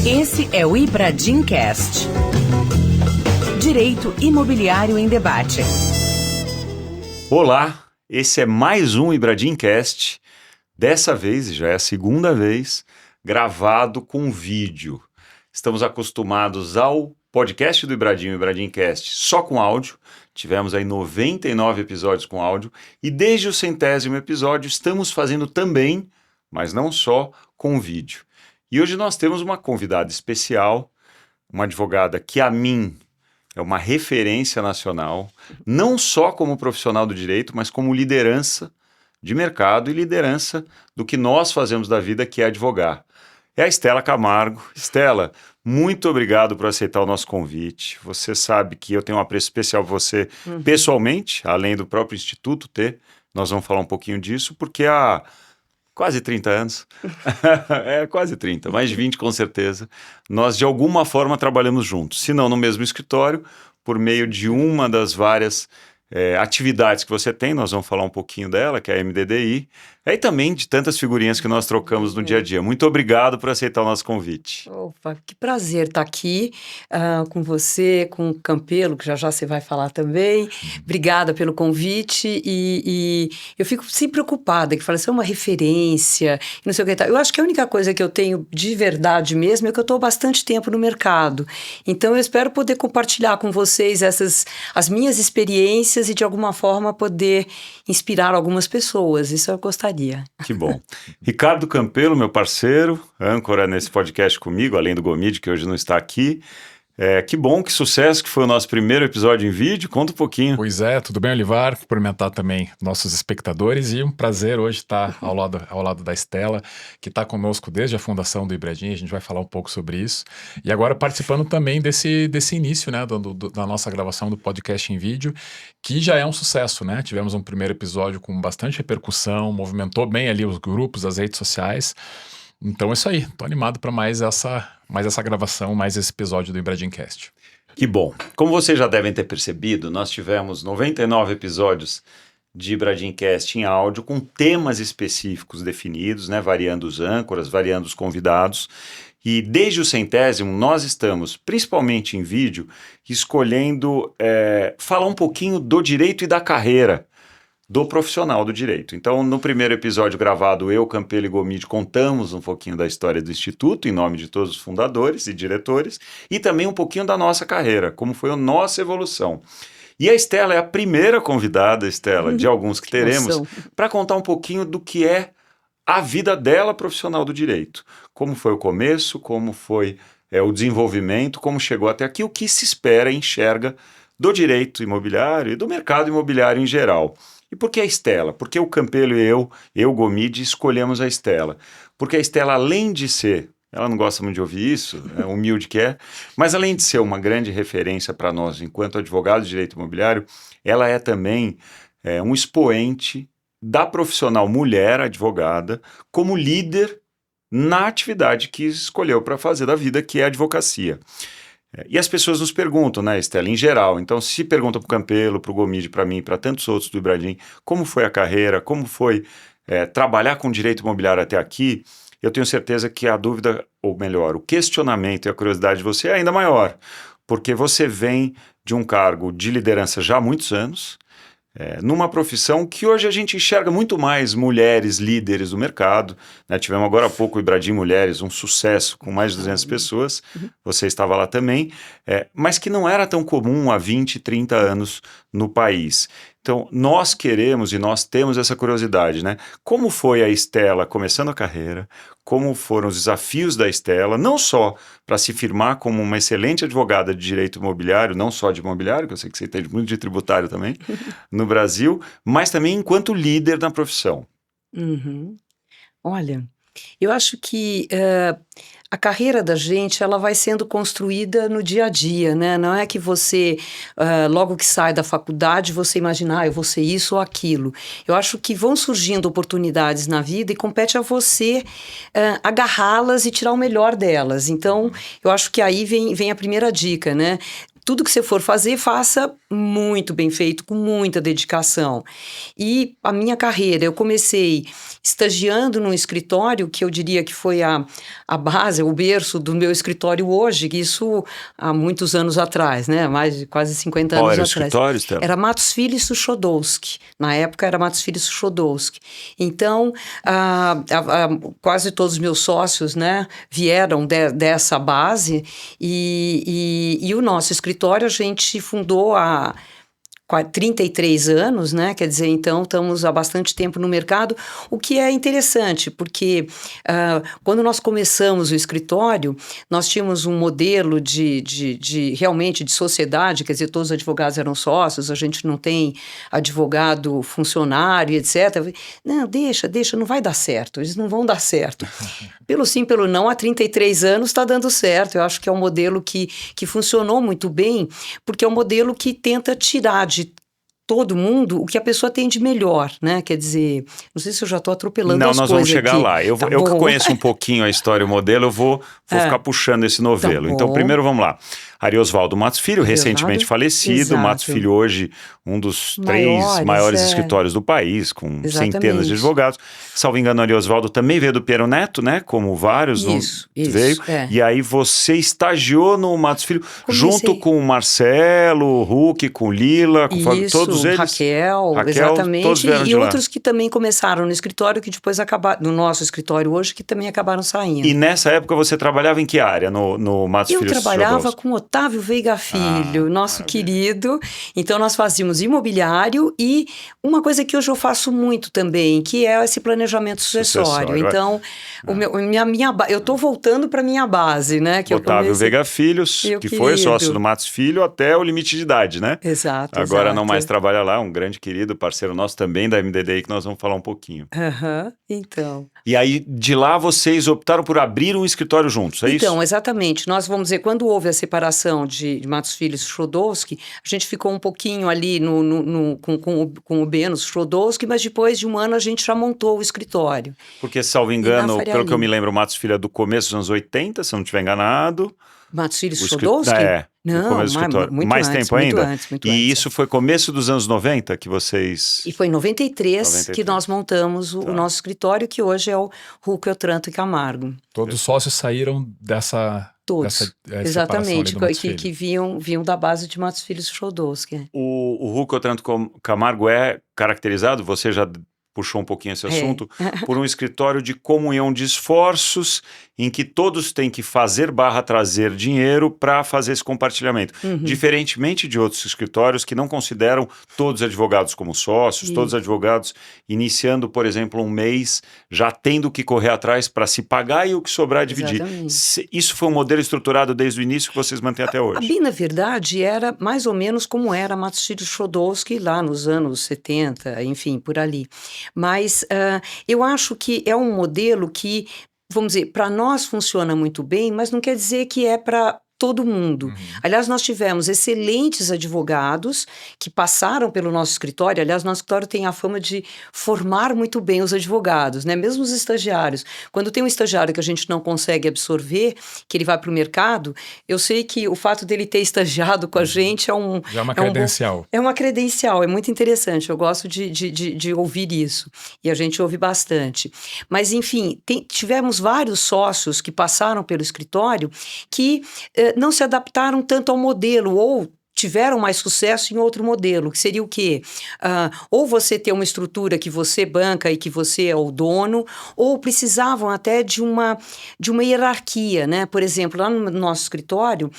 Esse é o Ibradimcast. Direito Imobiliário em Debate. Olá, esse é mais um Ibradimcast. Dessa vez, já é a segunda vez, gravado com vídeo. Estamos acostumados ao podcast do Ibradim, o Ibradimcast, só com áudio. Tivemos aí 99 episódios com áudio e desde o 100º episódio estamos fazendo também, mas não só, com vídeo. E hoje nós temos uma convidada especial, uma advogada que a mim é uma referência nacional, não só como profissional do direito, mas como liderança de mercado e liderança do que nós fazemos da vida, que é advogar. É a Estela Camargo. Estela, muito obrigado por aceitar o nosso convite. Você sabe que eu tenho um apreço especial por você pessoalmente, além do próprio Instituto ter. Nós vamos falar um pouquinho disso, porque há quase 30 anos, quase 30, mais de 20 com certeza, nós de alguma forma trabalhamos juntos, se não no mesmo escritório, por meio de uma das várias atividades que você tem, nós vamos falar um pouquinho dela, que é a MDDI, e também de tantas figurinhas que nós trocamos no dia a dia. Muito obrigado por aceitar o nosso convite. Opa, que prazer estar aqui com você, com o Campelo, que já você vai falar também. Obrigada pelo convite e eu fico sempre preocupada, que fala, você é uma referência, não sei o que tal. Eu acho que a única coisa que eu tenho de verdade mesmo é que eu estou há bastante tempo no mercado. Então eu espero poder compartilhar com vocês as minhas experiências e de alguma forma poder inspirar algumas pessoas. Isso eu gostaria. Que bom. Ricardo Campelo, meu parceiro, âncora nesse podcast comigo, além do Gomide, que hoje não está aqui. Que bom, que sucesso que foi o nosso primeiro episódio em vídeo. Conta um pouquinho. Pois é, tudo bem, Olivar? Cumprimentar também nossos espectadores e um prazer hoje estar ao lado da Estela, que está conosco desde a fundação do Ibradim. A gente vai falar um pouco sobre isso. E agora participando também desse início, né, da nossa gravação do podcast em vídeo, que já é um sucesso, né? Tivemos um primeiro episódio com bastante repercussão, movimentou bem ali os grupos, as redes sociais. Então é isso aí, tô animado para mais essa gravação, mais esse episódio do Ibradimcast. Que bom. Como vocês já devem ter percebido, nós tivemos 99 episódios de Ibradimcast em áudio com temas específicos definidos, né, variando os âncoras, variando os convidados. E desde o 100º, nós estamos, principalmente em vídeo, escolhendo falar um pouquinho do direito e da carreira do profissional do direito. Então, no primeiro episódio gravado, eu, Campelo e Gomide contamos um pouquinho da história do Instituto, em nome de todos os fundadores e diretores, e também um pouquinho da nossa carreira, como foi a nossa evolução. E a Estela é a primeira convidada, Estela, de alguns que teremos, para contar um pouquinho do que é a vida dela profissional do direito. Como foi o começo, como foi o desenvolvimento, como chegou até aqui, o que se espera e enxerga do direito imobiliário e do mercado imobiliário em geral. E por que a Estela? Porque o Campelo e eu, Gomide, escolhemos a Estela. Porque a Estela, além de ser, ela não gosta muito de ouvir isso, humilde que é, mas além de ser uma grande referência para nós enquanto advogado de direito imobiliário, ela é também um expoente da profissional mulher advogada como líder na atividade que escolheu para fazer da vida, que é a advocacia. E as pessoas nos perguntam, né, Estela, em geral, então se perguntam para o Campelo, para o Gomide, para mim, para tantos outros do Ibradim, como foi a carreira, como foi trabalhar com direito imobiliário até aqui, eu tenho certeza que a dúvida, ou melhor, o questionamento e a curiosidade de você é ainda maior, porque você vem de um cargo de liderança já há muitos anos, numa profissão que hoje a gente enxerga muito mais mulheres líderes do mercado, né? Tivemos agora há pouco o Ibradim Mulheres, um sucesso com mais de 200 pessoas, você estava lá também, mas que não era tão comum há 20, 30 anos no país. Então, nós queremos e nós temos essa curiosidade, né? Como foi a Estela começando a carreira, como foram os desafios da Estela, não só para se firmar como uma excelente advogada de direito imobiliário, não só de imobiliário, que eu sei que você entende muito de tributário também, no Brasil, mas também enquanto líder na profissão. Olha, eu acho que a carreira da gente, ela vai sendo construída no dia a dia, né? Não é que você, logo que sai da faculdade, você imagina, eu vou ser isso ou aquilo. Eu acho que vão surgindo oportunidades na vida e compete a você agarrá-las e tirar o melhor delas. Então, eu acho que aí vem a primeira dica, né? Tudo que você for fazer, faça muito bem feito, com muita dedicação. E a minha carreira, eu comecei estagiando num escritório que eu diria que foi a base, o berço do meu escritório hoje, que isso há muitos anos atrás, né? Mais de quase 50 Qual anos era o atrás. escritório, Estela? Era Matos Filho e Suchodolski. Na época era Matos Filho e Suchodolski. Então, quase todos os meus sócios, né, vieram dessa base e o nosso escritório a gente fundou há 33 anos, né? Quer dizer, então estamos há bastante tempo no mercado, o que é interessante, porque quando nós começamos o escritório, nós tínhamos um modelo realmente de sociedade, quer dizer, todos os advogados eram sócios, a gente não tem advogado funcionário, etc. Não, deixa, não vai dar certo, eles não vão dar certo. Pelo sim, pelo não, há 33 anos está dando certo, eu acho que é um modelo que funcionou muito bem, porque é um modelo que tenta tirar de todo mundo o que a pessoa tem de melhor, né? Quer dizer, não sei se eu já estou atropelando as coisas aqui. Não, nós vamos chegar lá. Eu Tá que bom. conheço um pouquinho a história e o modelo, eu vou ficar puxando esse novelo. Tá Então, bom. primeiro vamos lá. Ariosvaldo Matos Filho, Ariosvaldo, recentemente falecido. exato. Matos Filho hoje, um dos 3 maiores escritórios do país, com centenas de advogados. Salvo engano, Ariosvaldo também veio do Piero Neto, né? Como vários. Isso, veio. é. E aí você estagiou no Matos Filho, junto com o Marcelo, o Huck, com o Lila, com todos eles. Raquel, exatamente. Todos vieram de e lá. outros que também começaram no escritório, que depois acabaram, no nosso escritório hoje, que também acabaram saindo. E nessa época você trabalhava em que área, no Matos Filho? Eu trabalhava com Otávio Veiga Filho, nosso querido. Então, nós fazíamos imobiliário e uma coisa que hoje eu faço muito também, que é esse planejamento sucessório. Então, eu estou voltando para a minha base, né? Que Otávio Veiga Filho, que foi sócio do Matos Filho até o limite de idade, né? Exato. Agora não mais trabalha lá, um grande querido parceiro nosso também da MDDI, que nós vamos falar um pouquinho. Então. E aí, de lá, vocês optaram por abrir um escritório juntos, é isso? Então, exatamente. Nós vamos dizer, quando houve a separação de Matos Filho e Suchodolski, a gente ficou um pouquinho ali com o Benos Suchodolski, mas depois de um ano a gente já montou o escritório. Porque, salvo engano, pelo que eu me lembro, o Matos Filho é do começo dos anos 80, se eu não estiver enganado. Matos Filho e Suchodolski? Não, mais antes, tempo ainda? Muito e antes. Isso foi começo dos anos 90 que vocês... E foi em 93 que nós montamos o nosso escritório, que hoje é o Huck, Otranto e Camargo. Todos os sócios saíram dessa... Todos, exatamente, que vinham da base de Matos Filho e Suchodolski. O Huck, Otranto e Camargo é caracterizado, você já puxou um pouquinho esse assunto, por um escritório de comunhão de esforços em que todos têm que trazer dinheiro para fazer esse compartilhamento. Diferentemente de outros escritórios que não consideram todos os advogados como sócios, todos os advogados iniciando, por exemplo, um mês, já tendo que correr atrás para se pagar e o que sobrar dividir. Isso foi um modelo estruturado desde o início que vocês mantêm até hoje? Bem, na verdade, era mais ou menos como era Matos Filho e Suchodolski lá nos anos 70, enfim, por ali. Mas eu acho que é um modelo que, vamos dizer, para nós funciona muito bem, mas não quer dizer que é para todo mundo. Aliás, nós tivemos excelentes advogados que passaram pelo nosso escritório. Aliás, nosso escritório tem a fama de formar muito bem os advogados, né? Mesmo os estagiários. Quando tem um estagiário que a gente não consegue absorver, que ele vai para o mercado, eu sei que o fato dele ter estagiado com a gente é uma credencial. É uma credencial, é muito interessante. Eu gosto de ouvir isso. E a gente ouve bastante. Mas, enfim, tivemos vários sócios que passaram pelo escritório que não se adaptaram tanto ao modelo ou tiveram mais sucesso em outro modelo, que seria o quê? Ou você ter uma estrutura que você banca e que você é o dono, ou precisavam até de uma hierarquia, né? Por exemplo, lá no nosso escritório,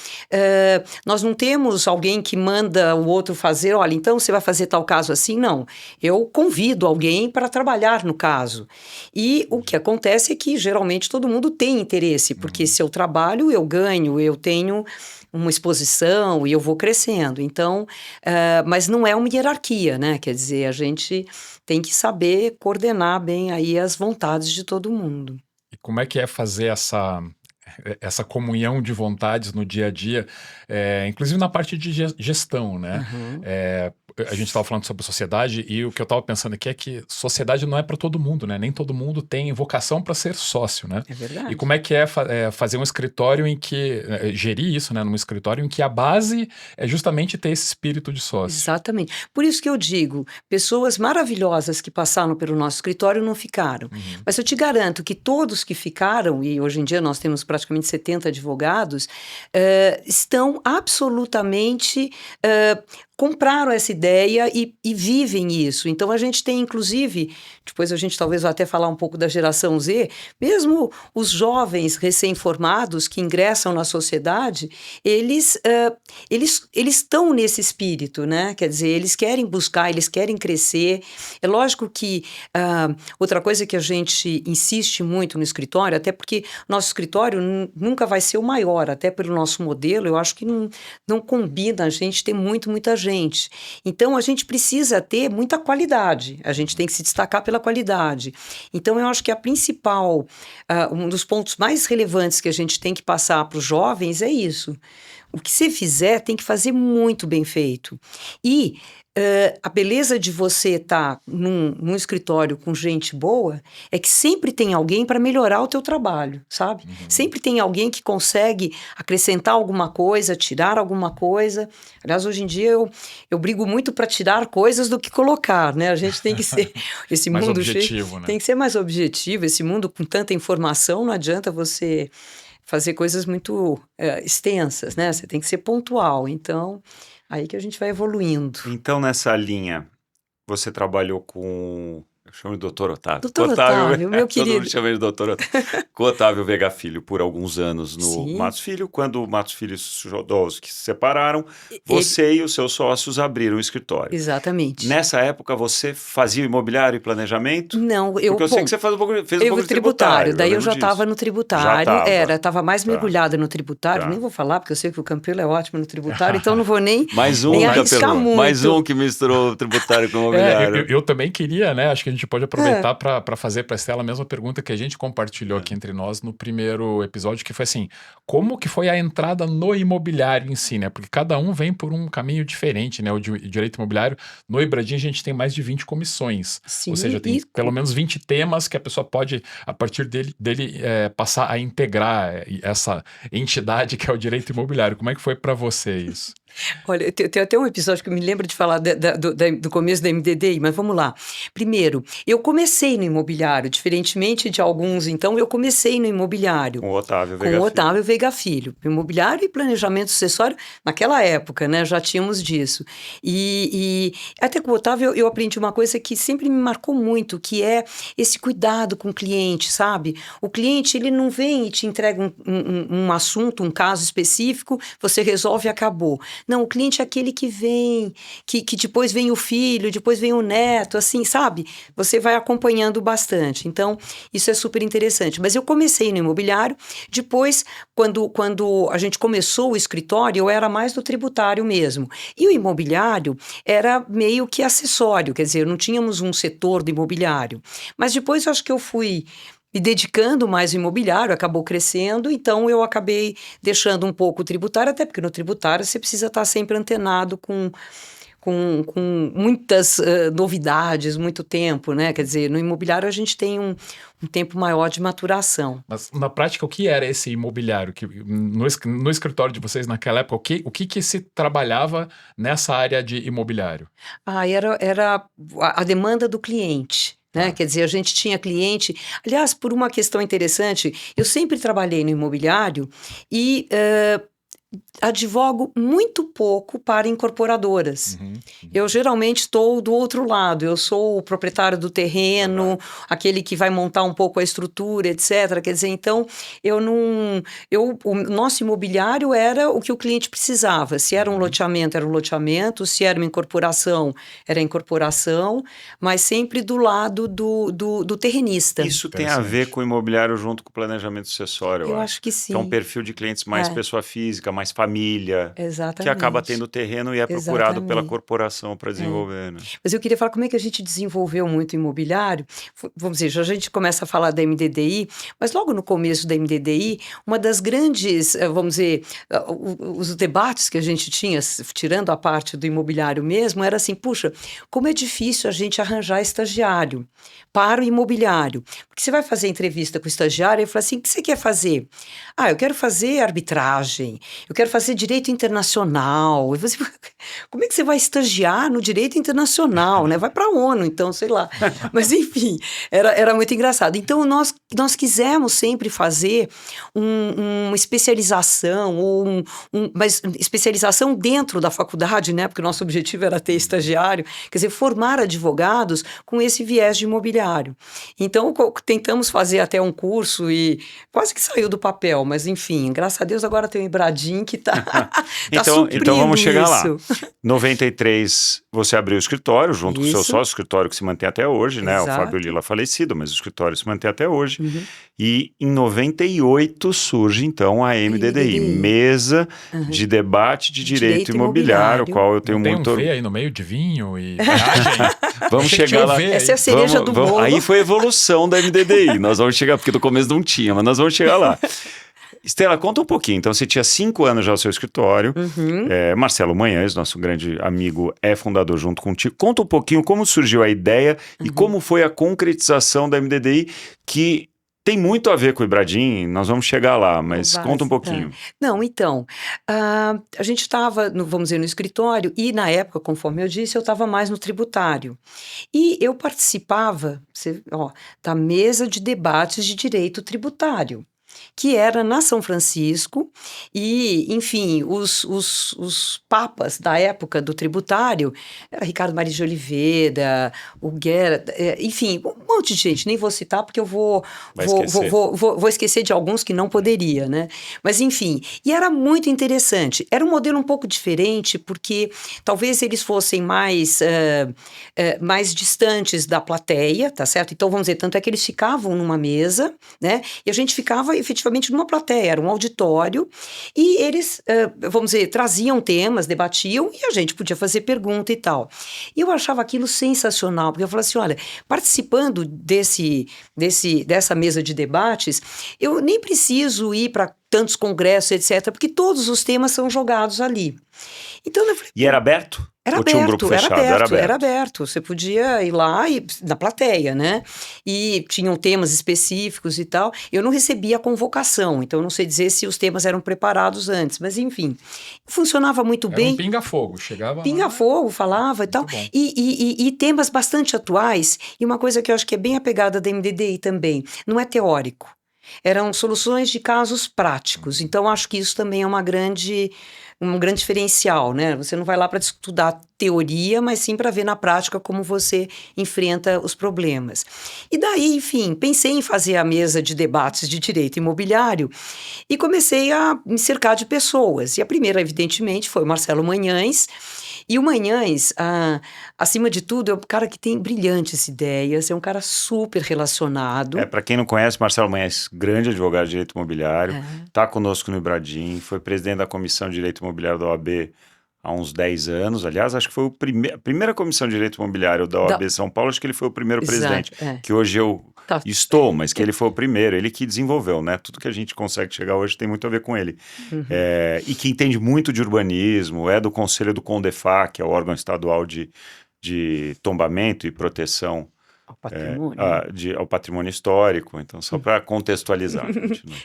nós não temos alguém que manda o outro fazer, olha, então você vai fazer tal caso assim? Não. Eu convido alguém para trabalhar no caso. E o que acontece é que, geralmente, todo mundo tem interesse, porque se eu trabalho, eu ganho, eu tenho uma exposição e eu vou crescendo. Então, mas não é uma hierarquia, né? Quer dizer, a gente tem que saber coordenar bem aí as vontades de todo mundo. E como é que é fazer essa comunhão de vontades no dia a dia, inclusive na parte de gestão, né? a gente estava falando sobre sociedade e o que eu estava pensando aqui é que sociedade não é para todo mundo, né? Nem todo mundo tem vocação para ser sócio, né? É verdade. E como é que é, fazer um escritório em que, gerir isso, né? Num escritório em que a base é justamente ter esse espírito de sócio. Exatamente. Por isso que eu digo, pessoas maravilhosas que passaram pelo nosso escritório não ficaram. Mas eu te garanto que todos que ficaram, e hoje em dia nós temos praticamente 70 advogados, estão absolutamente compraram essa ideia e vivem isso. Então a gente tem, inclusive, depois a gente talvez vá até falar um pouco da geração Z, mesmo os jovens recém-formados que ingressam na sociedade, eles estão nesse espírito, né? Quer dizer, eles querem buscar, eles querem crescer. É lógico que outra coisa que a gente insiste muito no escritório, até porque nosso escritório nunca vai ser o maior, até pelo nosso modelo, eu acho que não combina a gente ter muita gente. Então, a gente precisa ter muita qualidade, a gente tem que se destacar pela qualidade. Então, eu acho que a principal, um dos pontos mais relevantes que a gente tem que passar para os jovens é isso. O que você fizer tem que fazer muito bem feito. E a beleza de você estar num escritório com gente boa é que sempre tem alguém para melhorar o teu trabalho, sabe? Sempre tem alguém que consegue acrescentar alguma coisa, tirar alguma coisa. Aliás, hoje em dia eu brigo muito para tirar coisas do que colocar, né? A gente tem que ser esse mais mundo objetivo, cheio, né? tem que ser mais objetivo. Esse mundo com tanta informação, não adianta você fazer coisas muito extensas, né? Você tem que ser pontual. Então, aí que a gente vai evoluindo. Então, nessa linha, você trabalhou com... Eu chamo de Doutor Otávio. Doutor Otávio, meu Todo querido. mundo chama ele de Doutor Otávio. Com o Otávio Veiga Filho por alguns anos no Sim. Matos Filho. Quando o Matos Filho e Jodorowsky se separaram, você e os seus sócios abriram o escritório. Exatamente. Nessa época, você fazia imobiliário e planejamento? Não, Porque eu sei que você fez um pouco de tributário. tributário. Daí eu lembro já disso. estava no tributário. Já Estava mais Tá. mergulhada no tributário. Tá. Nem vou falar, porque eu sei que o Campelo é ótimo no tributário, então não vou nem Mais um, nem arriscar Campelo. muito. Mais um que misturou o tributário com o imobiliário. Eu também queria, né? Acho que a gente pode aproveitar para fazer para a Estela a mesma pergunta que a gente compartilhou aqui entre nós no primeiro episódio, que foi assim: como que foi a entrada no imobiliário em si, né? Porque cada um vem por um caminho diferente, né? O direito imobiliário, no Ibradim, a gente tem mais de 20 comissões. Sim, Ou seja, tem pelo menos 20 temas que a pessoa pode, a partir dele passar a integrar essa entidade que é o direito imobiliário. Como é que foi para você isso? Olha, tem até um episódio que eu me lembro de falar do começo da MDDI, mas vamos lá. Primeiro, eu comecei no imobiliário, diferentemente de alguns, então, eu comecei no imobiliário. Com o Otávio Veiga Com o Filho. Otávio Veiga Filho. Imobiliário e planejamento sucessório, naquela época, né, já tínhamos disso. E até com o Otávio eu aprendi uma coisa que sempre me marcou muito, que é esse cuidado com o cliente, sabe? O cliente, ele não vem e te entrega um assunto, um caso específico, você resolve e acabou. Não, o cliente é aquele que vem, que depois vem o filho, depois vem o neto, assim, sabe? Você vai acompanhando bastante. Então, isso é super interessante. Mas eu comecei no imobiliário, depois, quando a gente começou o escritório, eu era mais do tributário mesmo. E o imobiliário era meio que acessório, quer dizer, não tínhamos um setor do imobiliário. Mas depois eu acho que eu fui me dedicando mais ao imobiliário, acabou crescendo, então eu acabei deixando um pouco o tributário, até porque no tributário você precisa estar sempre antenado com muitas novidades, muito tempo, né? Quer dizer, no imobiliário a gente tem um tempo maior de maturação. Mas na prática, o que era esse imobiliário? Que, no escritório de vocês naquela época, o que se trabalhava nessa área de imobiliário? Era a demanda do cliente. Né? Quer dizer, a gente tinha cliente... Aliás, por uma questão interessante, eu sempre trabalhei no imobiliário e advogo muito pouco para incorporadoras. Eu geralmente estou do outro lado, eu sou o proprietário do terreno, aquele que vai montar um pouco a estrutura, etc. Quer dizer, então, o nosso imobiliário era o que o cliente precisava. Se era um loteamento, era um loteamento, se era uma incorporação, era incorporação, mas sempre do lado do terrenista. Isso tem a ver com o imobiliário junto com o planejamento sucessório, Eu acho que sim. Que é um perfil de clientes mais pessoa física, mais mais família, Exatamente. que acaba tendo terreno e é procurado pela Exatamente. corporação para desenvolver, né? Mas eu queria falar como é que a gente desenvolveu muito imobiliário. Vamos dizer, já a gente começa a falar da MDDI, mas logo no começo da MDDI, uma das grandes, vamos dizer, os debates que a gente tinha, tirando a parte do imobiliário mesmo, era assim, puxa, como é difícil a gente arranjar estagiário para o imobiliário. Porque você vai fazer entrevista com o estagiário e fala assim, o que você quer fazer? Ah, eu quero fazer arbitragem, eu quero fazer direito internacional. E você, como é que você vai estagiar no direito internacional, né? Vai para a ONU, então, sei lá. Mas, enfim, era muito engraçado. Então, nós quisemos sempre fazer uma especialização, mas especialização dentro da faculdade, né? Porque o nosso objetivo era ter estagiário, quer dizer, formar advogados com esse viés de imobiliário. Então, tentamos fazer até um curso e quase que saiu do papel, mas enfim, graças a Deus agora tem o Ibradim que tá Então vamos chegar isso. lá. 93, você abriu o escritório junto com o seu sócio, escritório que se mantém até hoje, né? Exato. O Fábio Lila falecido, mas o escritório se mantém até hoje. E em 98 surge então a MDDI, Mesa de Debate de Direito Imobiliário, qual eu tenho Tem muito... um V aí no meio de vinho e viagem. Vamos chegar lá. Essa é a cereja do bolo. Aí foi a evolução da MDDI, nós vamos chegar, porque no começo não tinha, mas nós vamos chegar lá. Estela, conta um pouquinho. Então, você tinha 5 anos já o seu escritório. Marcelo Manhães, nosso grande amigo, é fundador junto contigo. Conta um pouquinho como surgiu a ideia e como foi a concretização da MDDI, que tem muito a ver com o Ibradim, nós vamos chegar lá, mas conta um pouquinho. Não, então, a gente estava, vamos dizer, no escritório e na época, conforme eu disse, eu estava mais no tributário. E eu participava, da mesa de debates de direito tributário, que era na São Francisco, e, enfim, os papas da época do tributário, era Ricardo Maria de Oliveira, o Guerra, enfim, um monte de gente, nem vou citar porque eu vou esquecer de alguns que não poderia, né? Mas, enfim, e era muito interessante. Era um modelo um pouco diferente, porque talvez eles fossem mais distantes da plateia, tá certo? Então, vamos dizer, tanto é que eles ficavam numa mesa, né? E a gente ficava efetivamente numa plateia, era um auditório, e eles, vamos dizer, traziam temas, debatiam, e a gente podia fazer pergunta e tal. E eu achava aquilo sensacional, porque eu falava assim, olha, participando dessa mesa de debates, eu nem preciso ir para tantos congressos, etc., porque todos os temas são jogados ali. Então, eu falei, e era aberto? Era Ou aberto, tinha um grupo fechado? era aberto. Você podia ir lá na plateia, né? E tinham temas específicos e tal. Eu não recebia a convocação, então eu não sei dizer se os temas eram preparados antes, mas enfim. Funcionava muito Era bem. Um pinga-fogo, chegava Pinga-fogo, falava e tal. E temas bastante atuais. E uma coisa que eu acho que é bem a pegada da MDDI também, não é teórico. Eram soluções de casos práticos. Então, acho que isso também é um grande diferencial, né? Você não vai lá para estudar teoria, mas sim para ver na prática como você enfrenta os problemas. E daí, enfim, pensei em fazer a mesa de debates de direito imobiliário e comecei a me cercar de pessoas. E a primeira, evidentemente, foi o Marcelo Manhães. E o Manhães, acima de tudo, é um cara que tem brilhantes ideias, é um cara super relacionado. Para quem não conhece, Marcelo Manhães, grande advogado de direito imobiliário, está conosco no Ibradim, foi presidente da Comissão de Direito Imobiliário da OAB há uns 10 anos. Aliás, acho que foi a primeira Comissão de Direito Imobiliário da OAB São Paulo, acho que ele foi o primeiro presidente, que hoje eu estou, mas que ele foi o primeiro, ele que desenvolveu, né? Tudo que a gente consegue chegar hoje tem muito a ver com ele. E que entende muito de urbanismo, é do Conselho do CONDEFA, que é o órgão estadual de tombamento e proteção ao patrimônio histórico, então só para contextualizar.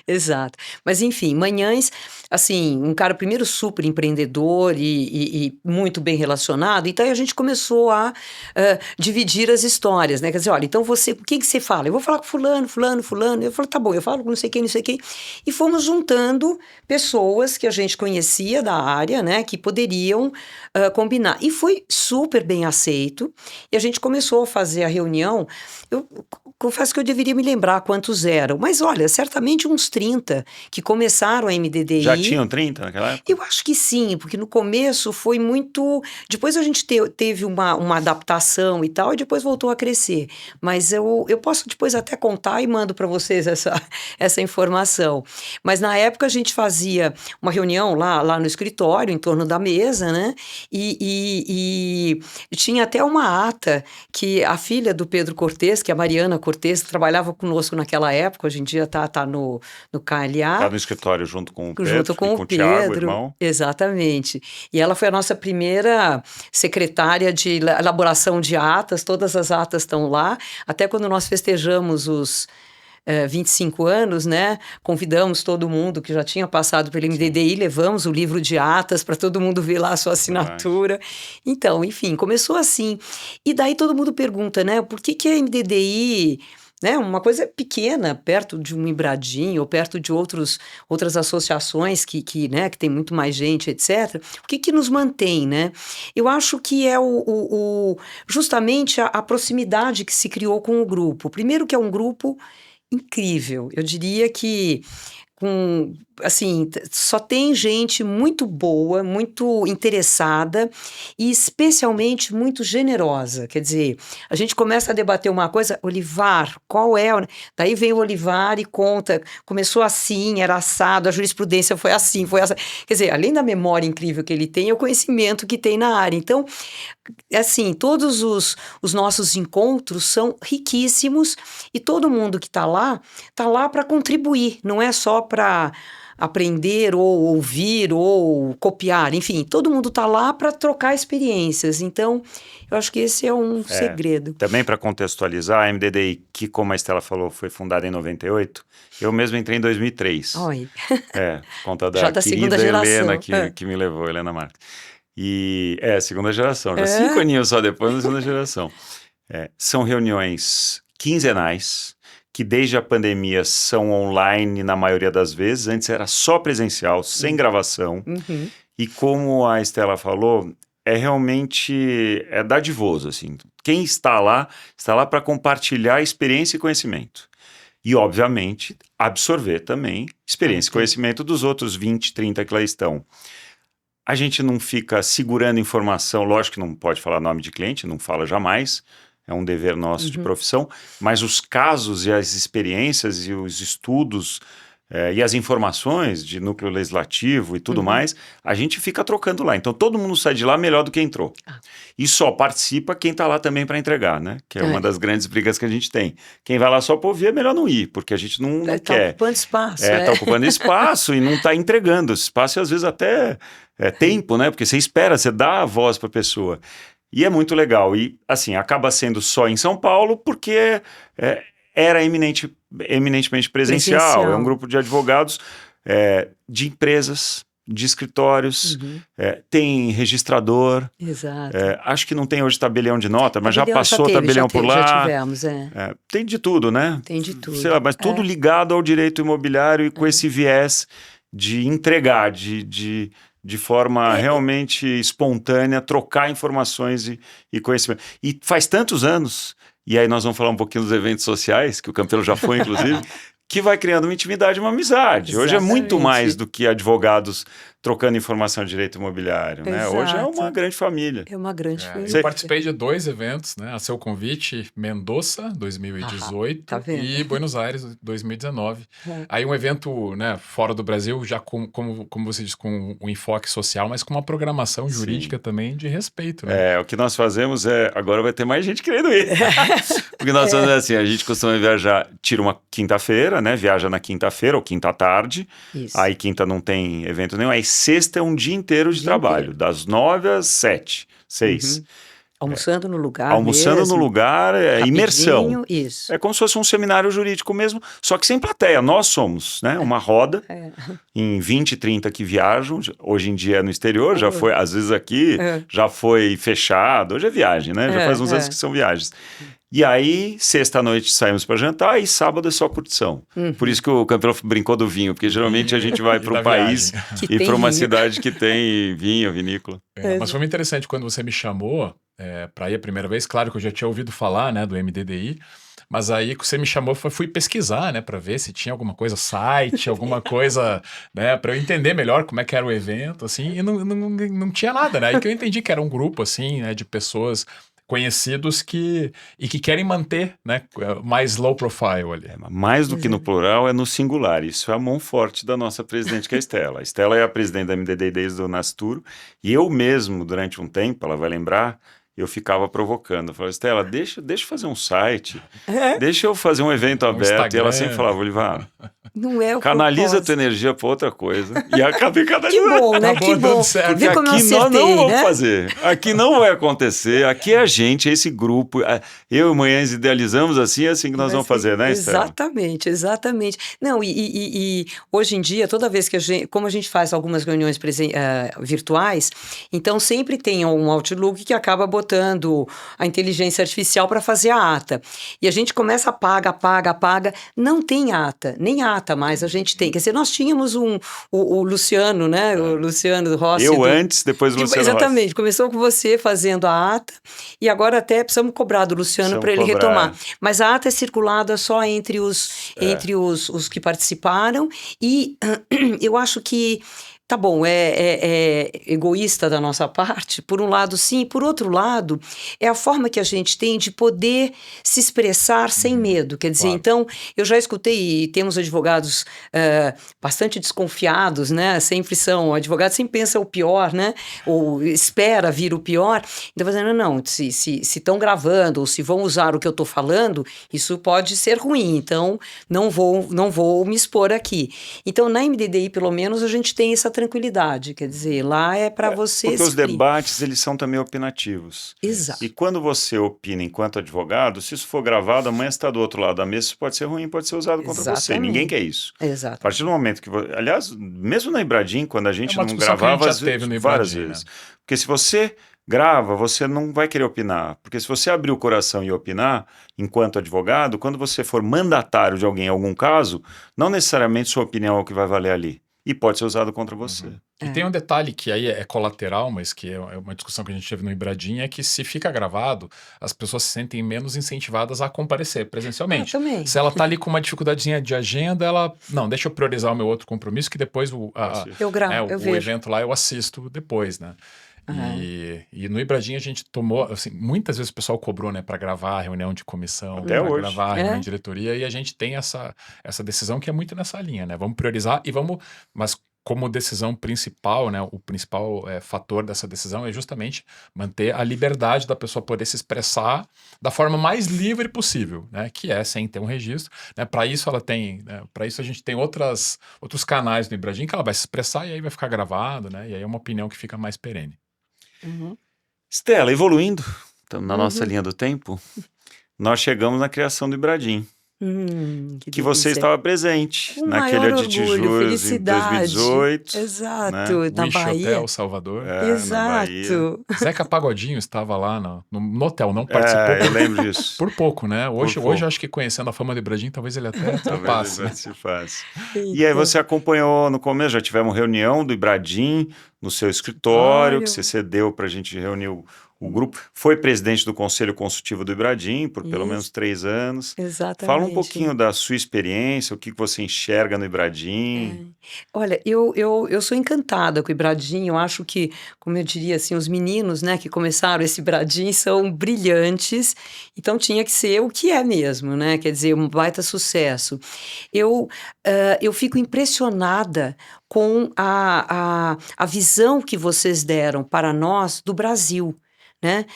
Exato, mas enfim, Manhães, assim, um cara primeiro super empreendedor e muito bem relacionado, então aí a gente começou a dividir as histórias, né, quer dizer, olha, então você, o que você fala? Eu vou falar com fulano, eu falo, tá bom, eu falo com não sei quem, e fomos juntando pessoas que a gente conhecia da área, né, que poderiam combinar, e foi super bem aceito, e a gente começou a fazer a reunião reunião, eu confesso que eu deveria me lembrar quantos eram, mas olha, certamente uns 30 que começaram a MDDI. Já tinham 30 naquela época? Eu acho que sim, porque no começo foi muito... Depois a gente teve uma adaptação e tal, e depois voltou a crescer. Mas eu posso depois até contar e mando para vocês essa informação. Mas na época a gente fazia uma reunião lá no escritório, em torno da mesa, né? E tinha até uma ata que a filha do Pedro Cortes, que é a Mariana Cortes, que trabalhava conosco naquela época, hoje em dia tá no KLA. Está no escritório junto com o Pedro, Junto com o Tiago, Pedro, irmão. exatamente. E ela foi a nossa primeira secretária de elaboração de atas, todas as atas estão lá. Até quando nós festejamos os 25 anos, né? Convidamos todo mundo que já tinha passado pelo MDDI, levamos o livro de atas para todo mundo ver lá a sua assinatura. Então, enfim, começou assim. E daí todo mundo pergunta, né? Por que a MDDI... Né, uma coisa pequena, perto de um Ibradim ou perto de outras associações que tem muito mais gente, etc. O que nos mantém, né? Eu acho que é justamente a proximidade que se criou com o grupo. Primeiro que é um grupo incrível. Eu diria que só tem gente muito boa, muito interessada e especialmente muito generosa. Quer dizer, a gente começa a debater uma coisa, Olivar, qual é? Daí vem o Olivar e conta, começou assim, era assado, a jurisprudência foi assim, foi essa. Quer dizer, além da memória incrível que ele tem, é o conhecimento que tem na área. Então, assim, todos os nossos encontros são riquíssimos e todo mundo que está lá para contribuir, não é só para aprender ou ouvir ou copiar, enfim, todo mundo está lá para trocar experiências. Então, eu acho que esse é um segredo. Também para contextualizar, a MDDI, que como a Estela falou, foi fundada em 98, eu mesmo entrei em 2003. Oi. Por conta da Já da querida segunda geração. Helena que me levou, Helena Marques. E segunda geração, já 5 aninhos só depois da segunda geração. São reuniões quinzenais, que desde a pandemia são online na maioria das vezes, antes era só presencial, sem gravação, e como a Estela falou, realmente dadivoso, assim, quem está lá para compartilhar experiência e conhecimento, e obviamente absorver também experiência e conhecimento dos outros 20, 30 que lá estão. A gente não fica segurando informação, lógico que não pode falar nome de cliente, não fala jamais, é um dever nosso de profissão, mas os casos e as experiências e os estudos e as informações de núcleo legislativo e tudo mais, a gente fica trocando lá. Então todo mundo sai de lá melhor do que entrou. E só participa quem está lá também para entregar, né? Que é uma das grandes brigas que a gente tem. Quem vai lá só para ouvir é melhor não ir, porque a gente não quer. Está ocupando espaço. Está ocupando espaço e não está entregando esse espaço e às vezes até tempo, né? Porque você espera, você dá a voz para a pessoa. E é muito legal. E, assim, acaba sendo só em São Paulo porque era eminentemente presencial. É um grupo de advogados de empresas, de escritórios, tem registrador. Exato. Acho que não tem hoje tabelião de nota, mas já passou tabelião por lá. Já tivemos, tem de tudo, né? Tem de tudo. Sei lá, mas tudo ligado ao direito imobiliário e com esse viés de entregar, de forma realmente espontânea, trocar informações e conhecimento. E faz tantos anos, e aí nós vamos falar um pouquinho dos eventos sociais, que o Campelo já foi, inclusive, que vai criando uma intimidade, uma amizade. Exatamente. Hoje é muito mais do que advogados trocando informação de direito imobiliário, né? Hoje é uma grande família. É uma grande família. Eu participei de 2 eventos, né? A seu convite, Mendoza, 2018, tá vendo? e Buenos Aires, 2019. Aí um evento, né, fora do Brasil, já como você diz, com um enfoque social, mas com uma programação jurídica também de respeito, né? O que nós fazemos agora vai ter mais gente querendo ir. Porque nós fazemos assim, a gente costuma viajar, tira uma quinta-feira, né? Viaja na quinta-feira ou quinta-tarde. Isso. Aí quinta não tem evento nenhum. Aí sexta é um dia inteiro de trabalho, das 9 às 7, 6. Almoçando no lugar Almoçando mesmo, no lugar, imersão. Isso. É como se fosse um seminário jurídico mesmo, só que sem plateia. Nós somos, né, uma roda em 20, 30 que viajam. Hoje em dia é no exterior, já foi, às vezes aqui, já foi fechado. Hoje é viagem, né? Já faz uns anos que são viagens. E aí, sexta-noite saímos para jantar e sábado é só curtição. Por isso que o Campelo brincou do vinho, porque geralmente a gente vai E para da um país viagem. Que e tem para uma vinho. cidade que tem vinho, vinícola. Mas foi muito interessante quando você me chamou para ir a primeira vez. Claro que eu já tinha ouvido falar, né, do MDDI, mas aí que você me chamou, fui pesquisar, né, para ver se tinha alguma coisa, site, alguma coisa, né, para eu entender melhor como é que era o evento, assim, e não tinha nada, né? Aí que eu entendi que era um grupo, assim, né, de pessoas conhecidos que querem manter, né, mais low profile ali. Mais do que no plural, é no singular. Isso é a mão forte da nossa presidente, que é a Estela. A Estela é a presidente da MDDI desde o Nascituro, e eu mesmo, durante um tempo, ela vai lembrar, eu ficava provocando. Eu falava, Estela, deixa eu fazer um site, deixa eu fazer um evento aberto. E ela sempre falava, Olivar, Não é o canaliza a tua propósito. energia para outra coisa. E acabei Que canalizando. bom, né? Acabou Que dando bom. certo. Porque Vê como eu aqui nós acertei, não vamos né? fazer. Aqui não vai acontecer. Aqui é a gente, é esse grupo. Eu e Manhãs idealizamos assim, é assim que nós vamos fazer, né, Estela? Exatamente, exatamente. Não, e hoje em dia, toda vez que como a gente faz algumas reuniões virtuais, então sempre tem um Outlook que acaba botando a inteligência artificial para fazer a ata. E a gente começa, apaga, não tem ata, nem ata mais a gente tem. Quer dizer, nós tínhamos o Luciano, né? O Luciano Rossi. Eu antes, depois o Luciano Exatamente, Rossi. Começou com você fazendo a ata e agora até precisamos cobrar do Luciano para ele Precisamos cobrar. retomar. Mas a ata é circulada só entre os que participaram e eu acho que tá bom, é egoísta da nossa parte, por um lado sim, por outro lado, é a forma que a gente tem de poder se expressar sem medo, quer dizer, Claro. então, eu já escutei, e temos advogados bastante desconfiados, né, advogados sempre pensam o pior, né, ou espera vir o pior, então fazendo, não, se estão gravando, ou se vão usar o que eu estou falando, isso pode ser ruim, então não vou me expor aqui. Então, na MDDI, pelo menos, a gente tem essa tranquilidade, quer dizer, lá é para você Porque os se frir. debates, eles são também opinativos. Exato. E quando você opina enquanto advogado, se isso for gravado, amanhã você está do outro lado da mesa, isso pode ser ruim, pode ser usado contra você. Exatamente. Ninguém quer isso. A Exato. partir do momento que... Aliás, mesmo na Ibradim, quando a gente uma não discussão que a gente gravava, já teve no várias Ibradim, vezes. né? Porque se você grava, você não vai querer opinar. Porque se você abrir o coração e opinar, enquanto advogado, quando você for mandatário de alguém em algum caso, não necessariamente sua opinião é o que vai valer ali. E pode ser usado contra você. E tem um detalhe que aí é colateral, mas que é uma discussão que a gente teve no Ibradim, é que se fica gravado, as pessoas se sentem menos incentivadas a comparecer presencialmente. Também. Se ela tá ali com uma dificuldadezinha de agenda, ela, não, deixa eu priorizar o meu outro compromisso, que depois Eu gravo, eu o vejo. evento lá eu assisto depois, né? E no Ibradim a gente tomou, assim, muitas vezes o pessoal cobrou, né, para gravar a reunião de comissão, Até para hoje. gravar a reunião de diretoria, e a gente tem essa decisão que é muito nessa linha, né? Vamos priorizar e mas como decisão principal, né, o principal fator dessa decisão é justamente manter a liberdade da pessoa poder se expressar da forma mais livre possível, né, que é sem ter um registro, né? Para isso ela tem, né, para isso a gente tem outros canais no Ibradim que ela vai se expressar e aí vai ficar gravado, né? E aí é uma opinião que fica mais perene. Estela, evoluindo, estamos na nossa linha do tempo, nós chegamos na criação do Ibradim. Que você delícia. estava presente Com naquele maior Adi orgulho, Juros em felicidade. 2018. Exato, né? na Wish Bahia. Hotel Salvador. Na Bahia. Exato. Zeca Pagodinho estava lá no hotel, não participou Eu lembro disso. por pouco, né? Hoje pouco. eu acho que conhecendo a fama do Ibradim, talvez ele até Talvez passe. ele participasse. E aí Então, você acompanhou no começo, já tivemos reunião do Ibradim no seu escritório, que você cedeu para a gente reunir o grupo. Foi presidente do Conselho Consultivo do Ibradim por pelo Isso. menos 3 anos. Exatamente. Fala um pouquinho da sua experiência, o que você enxerga no Ibradim. Olha, eu sou encantada com o Ibradim, eu acho que, como eu diria assim, os meninos, né, que começaram esse Ibradim são brilhantes, então tinha que ser o que é mesmo, né, quer dizer, um baita sucesso. Eu fico impressionada com a visão que vocês deram para nós do Brasil. Né?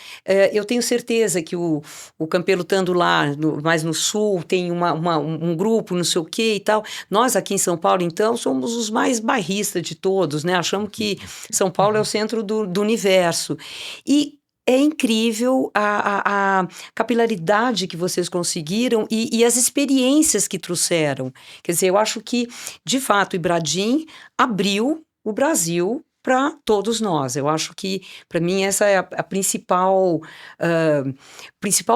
Eu tenho certeza que o Campelo estando lá, mais no sul, tem um grupo, não sei o que e tal. Nós aqui em São Paulo, então, somos os mais bairristas de todos, né? Achamos que São Paulo é o centro do universo. E é incrível a capilaridade que vocês conseguiram e as experiências que trouxeram. Quer dizer, eu acho que, de fato, o Ibradim abriu o Brasil para todos nós. Eu acho que, para mim, essa é a principal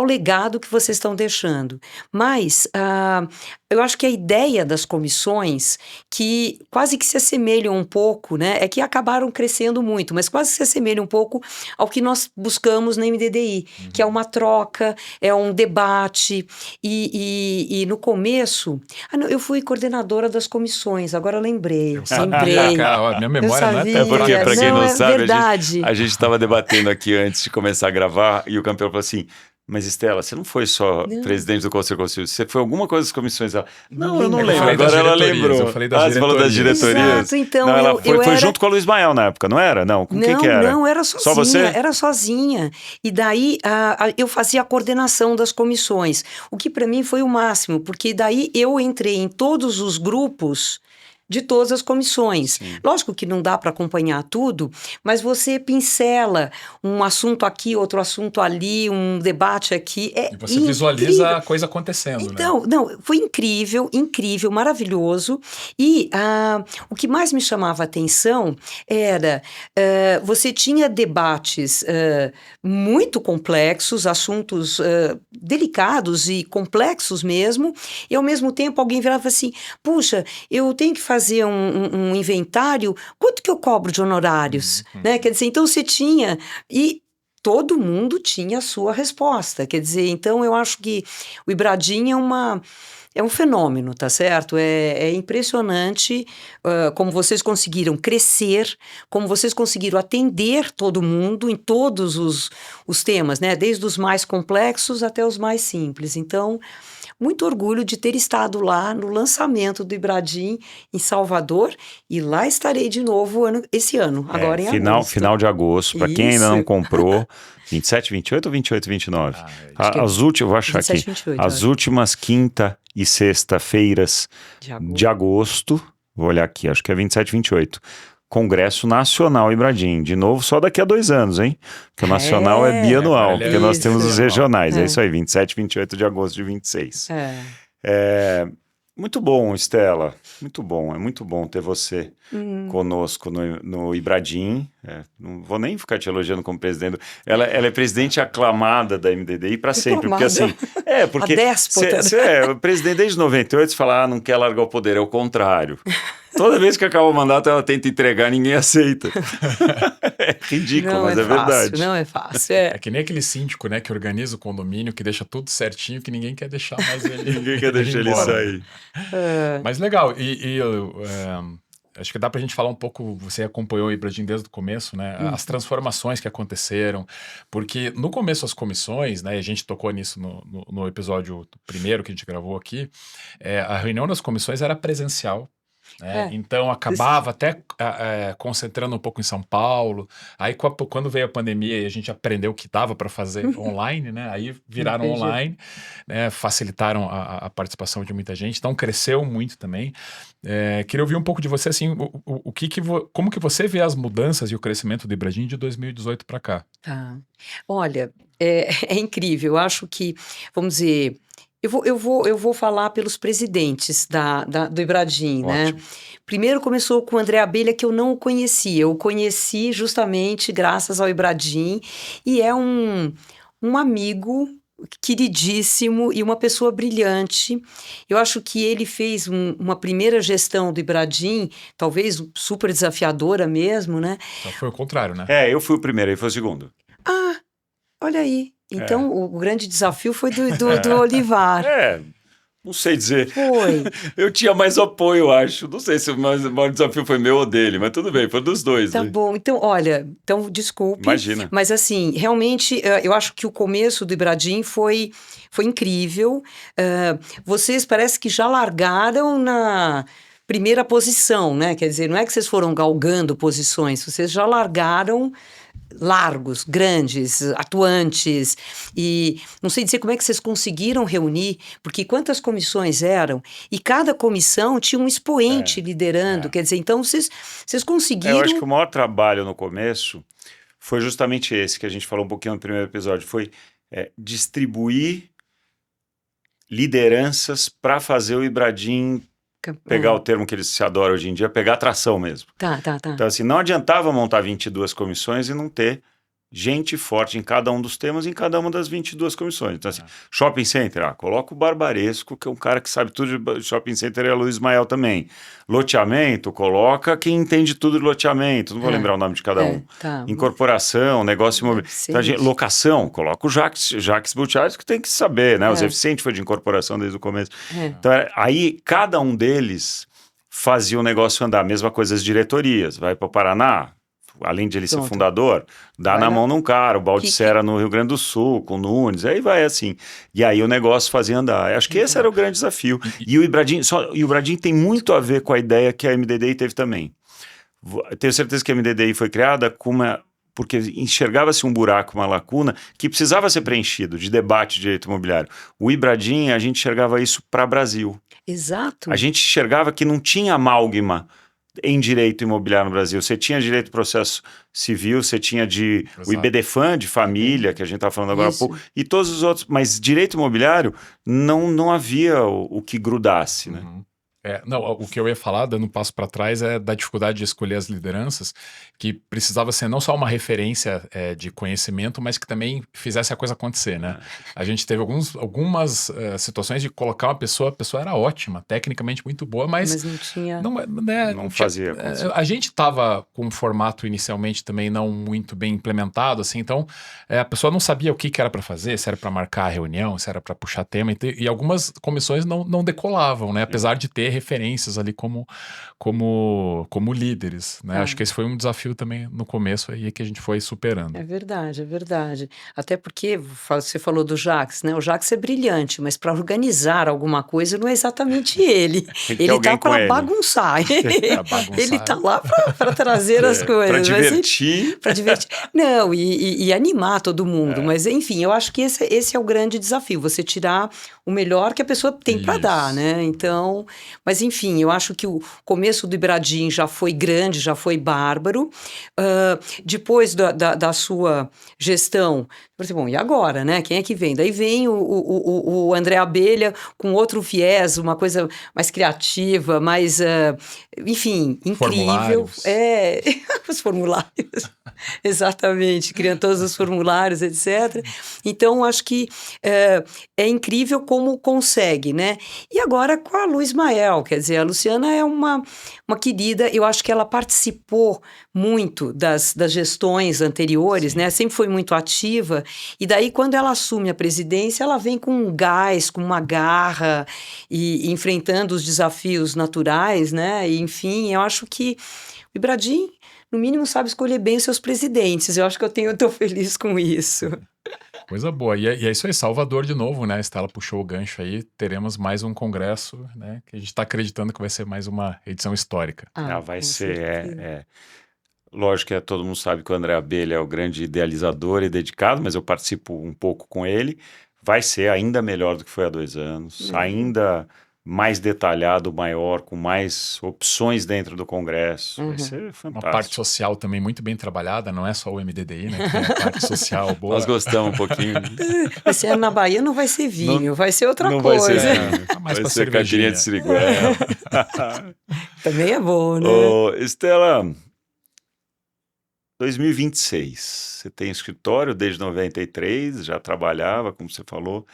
legado que vocês estão deixando. Mas eu acho que a ideia das comissões, que quase que se assemelham um pouco, né, é que acabaram crescendo muito, mas quase se assemelham um pouco ao que nós buscamos na MDDI, que é uma troca, é um debate, e no começo... eu fui coordenadora das comissões, agora eu lembrei. Minha memória não é sabia. tão Porque, pra quem não sabe, verdade. a gente estava debatendo aqui antes de começar a gravar e o campeão falou assim: mas Estela, você não foi só presidente do Conselho Conselho, você foi alguma coisa das comissões lá. Não, eu não Eu lembro. falei das Agora ela diretorias, lembrou. eu falei das Você falou das diretorias. diretorias. Exato, então não, ela foi era... junto com a Luiz Mael na época, não era? Não, com quem que era? Não, era sozinha. Só você? Era sozinha. E daí eu fazia a coordenação das comissões, o que para mim foi o máximo, porque daí eu entrei em todos os grupos de todas as comissões. Sim. Lógico que não dá para acompanhar tudo, mas você pincela um assunto aqui, outro assunto ali, um debate aqui. E você visualiza a coisa acontecendo, então, né? Não, foi incrível, maravilhoso. E o que mais me chamava a atenção era, você tinha debates muito complexos, assuntos delicados e complexos mesmo, e ao mesmo tempo alguém virava assim, puxa, eu tenho que fazer um inventário, quanto que eu cobro de honorários? Né? Quer dizer, então você tinha... E todo mundo tinha a sua resposta. Quer dizer, então eu acho que o Ibradim é um fenômeno, tá certo? É impressionante como vocês conseguiram crescer, como vocês conseguiram atender todo mundo em todos os temas, né? Desde os mais complexos até os mais simples. Então, muito orgulho de ter estado lá no lançamento do Ibradim em Salvador, e lá estarei de novo esse ano, agora em agosto. Final de agosto, para quem ainda Isso. não comprou, 27, 28 ou 28, 29? As últimas, vou achar 27, aqui, 28, as últimas quinta e sexta-feiras de agosto, vou olhar aqui, acho que é 27, 28. Congresso Nacional Ibradim. De novo, só daqui a 2 anos, hein? Porque o Nacional é bianual, porque nós temos os regionais. É isso aí, 27, 28 de agosto de 26. Muito bom, Estela. Muito bom. É muito bom ter você conosco no Ibradim. Não vou nem ficar te elogiando como presidente. Ela é presidente aclamada da MDDI para sempre. Porque assim... porque a déspota. Você é presidente desde 98, você fala, não quer largar o poder. É o contrário. Toda vez que acaba o mandato, ela tenta entregar, ninguém aceita. É ridículo, mas é verdade. Não é fácil. É que nem aquele síndico, né, que organiza o condomínio, que deixa tudo certinho, que ninguém quer deixar mais ele. Ninguém quer deixar ele sair. Mas legal, acho que dá pra gente falar um pouco, você acompanhou o Ibradim desde o começo, né, as transformações que aconteceram, porque no começo as comissões, né, a gente tocou nisso no episódio primeiro que a gente gravou aqui, a reunião das comissões era presencial. Então acabava até concentrando um pouco em São Paulo. Aí quando veio a pandemia e a gente aprendeu que dava para fazer online, né? Aí viraram online, né? Facilitaram a participação de muita gente. Então cresceu muito também. Queria ouvir um pouco de você, assim, como que você vê as mudanças e o crescimento do Ibradim de 2018 para cá? Tá. Olha, é incrível. Eu acho que, vamos dizer... Eu vou falar pelos presidentes do Ibradim, né? Primeiro começou com o André Abelha, que eu não conhecia. Eu conheci justamente graças ao Ibradim, e é um amigo queridíssimo e uma pessoa brilhante. Eu acho que ele fez uma primeira gestão do Ibradim, talvez super desafiadora mesmo, né? Então foi o contrário, né? Eu fui o primeiro, ele foi o segundo. Olha aí. Então, o grande desafio foi do Olivar. Não sei dizer. Foi. Eu tinha mais apoio, eu acho. Não sei se o maior desafio foi meu ou dele, mas tudo bem, foi dos dois. Tá bom. Então, olha, desculpe. Imagina. Mas assim, realmente, eu acho que o começo do Ibradim foi incrível. Vocês parece que já largaram na primeira posição, né? Quer dizer, não é que vocês foram galgando posições, vocês já largaram largos, grandes, atuantes, e não sei dizer como é que vocês conseguiram reunir, porque quantas comissões eram, e cada comissão tinha um expoente liderando, quer dizer, então vocês conseguiram... Eu acho que o maior trabalho no começo foi justamente esse, que a gente falou um pouquinho no primeiro episódio, foi distribuir lideranças para fazer o Ibradim pegar o termo que eles se adoram hoje em dia, pegar atração mesmo. Tá. Então, assim, não adiantava montar 22 comissões e não ter gente forte em cada um dos temas, em cada uma das 22 comissões. Então, assim, shopping center, coloca o Barbaresco, que é um cara que sabe tudo de shopping center, é o Luiz Mael também. Loteamento, coloca quem entende tudo de loteamento, não vou lembrar o nome de cada um. Tá. Incorporação, negócio imobiliário. Então, locação, coloca o Jacques Butchares, que tem que saber, né? O Zé Vicente foi de incorporação desde o começo. Então, aí, cada um deles fazia o negócio andar. Mesma coisa as diretorias. Vai para o Paraná, além de ele ser fundador, dá na mão num cara, o Baldissera no Rio Grande do Sul, com o Nunes, aí vai assim. E aí o negócio fazia andar. Acho que esse era o grande desafio. E o Ibradim tem muito a ver com a ideia que a MDDI teve também. Tenho certeza que a MDDI foi criada porque enxergava-se um buraco, uma lacuna, que precisava ser preenchido de debate de direito imobiliário. O Ibradim, a gente enxergava isso para Brasil. Exato. A gente enxergava que não tinha amálgama em direito imobiliário no Brasil. Você tinha direito do processo civil, você tinha o IBDFAN de família, que a gente estava falando agora há pouco, e todos os outros, mas direito imobiliário não havia o que grudasse, né? O que eu ia falar, dando um passo para trás, é da dificuldade de escolher as lideranças, que precisava ser não só uma referência de conhecimento, mas que também fizesse a coisa acontecer, né? A gente teve algumas situações de colocar a pessoa era ótima, tecnicamente muito boa, mas não tinha... Não fazia. A gente estava com um formato inicialmente também não muito bem implementado, assim, então a pessoa não sabia o que era para fazer, se era para marcar a reunião, se era para puxar tema, e algumas comissões não decolavam, né? Apesar de ter referências ali como líderes, né? Acho que esse foi um desafio também no começo aí que a gente foi superando. É verdade. Até porque você falou do Jacques, né? O Jacques é brilhante, mas para organizar alguma coisa não é exatamente ele. Ele tá para bagunçar. Ele tá lá para trazer as coisas. Para divertir. Para divertir. Não, e animar todo mundo. Mas, enfim, eu acho que esse é o grande desafio. Você tirar o melhor que a pessoa tem para dar, né? Então... Mas, enfim, eu acho que o começo do Ibradim já foi grande, já foi bárbaro. Depois da sua gestão, eu falei, bom, e agora, né? Quem é que vem? Daí vem o André Abelha com outro viés, uma coisa mais criativa, mais, enfim, incrível. Formulários. Os formulários. Exatamente, criando todos os formulários, etc. Então, acho que é incrível como consegue, né? E agora com a Luiz Mael, quer dizer, a Luciana é uma querida, eu acho que ela participou muito das gestões anteriores, né? Sempre foi muito ativa, e daí quando ela assume a presidência, ela vem com um gás, com uma garra, e enfrentando os desafios naturais, né? E, enfim, eu acho que o Ibradim, no mínimo, sabe escolher bem os seus presidentes. Eu acho que eu tô feliz com isso. Coisa boa. E é isso aí, Salvador de novo, né? A Estela puxou o gancho aí, teremos mais um congresso, né? Que a gente está acreditando que vai ser mais uma edição histórica. Vai ser, Lógico que todo mundo sabe que o André Abelha é o grande idealizador e dedicado, mas eu participo um pouco com ele. Vai ser ainda melhor do que foi há 2 anos, ainda mais detalhado, maior, com mais opções dentro do Congresso. Vai ser fantástico. Uma parte social também muito bem trabalhada, não é só o MDDI, né? Tem uma parte social boa. Nós gostamos um pouquinho. Mas na Bahia não vai ser vinho, vai ser outra coisa. Vai ser caipirinha de siriguela. Também é bom, né? Estela, 2026, você tem escritório desde 93, já trabalhava, como você falou.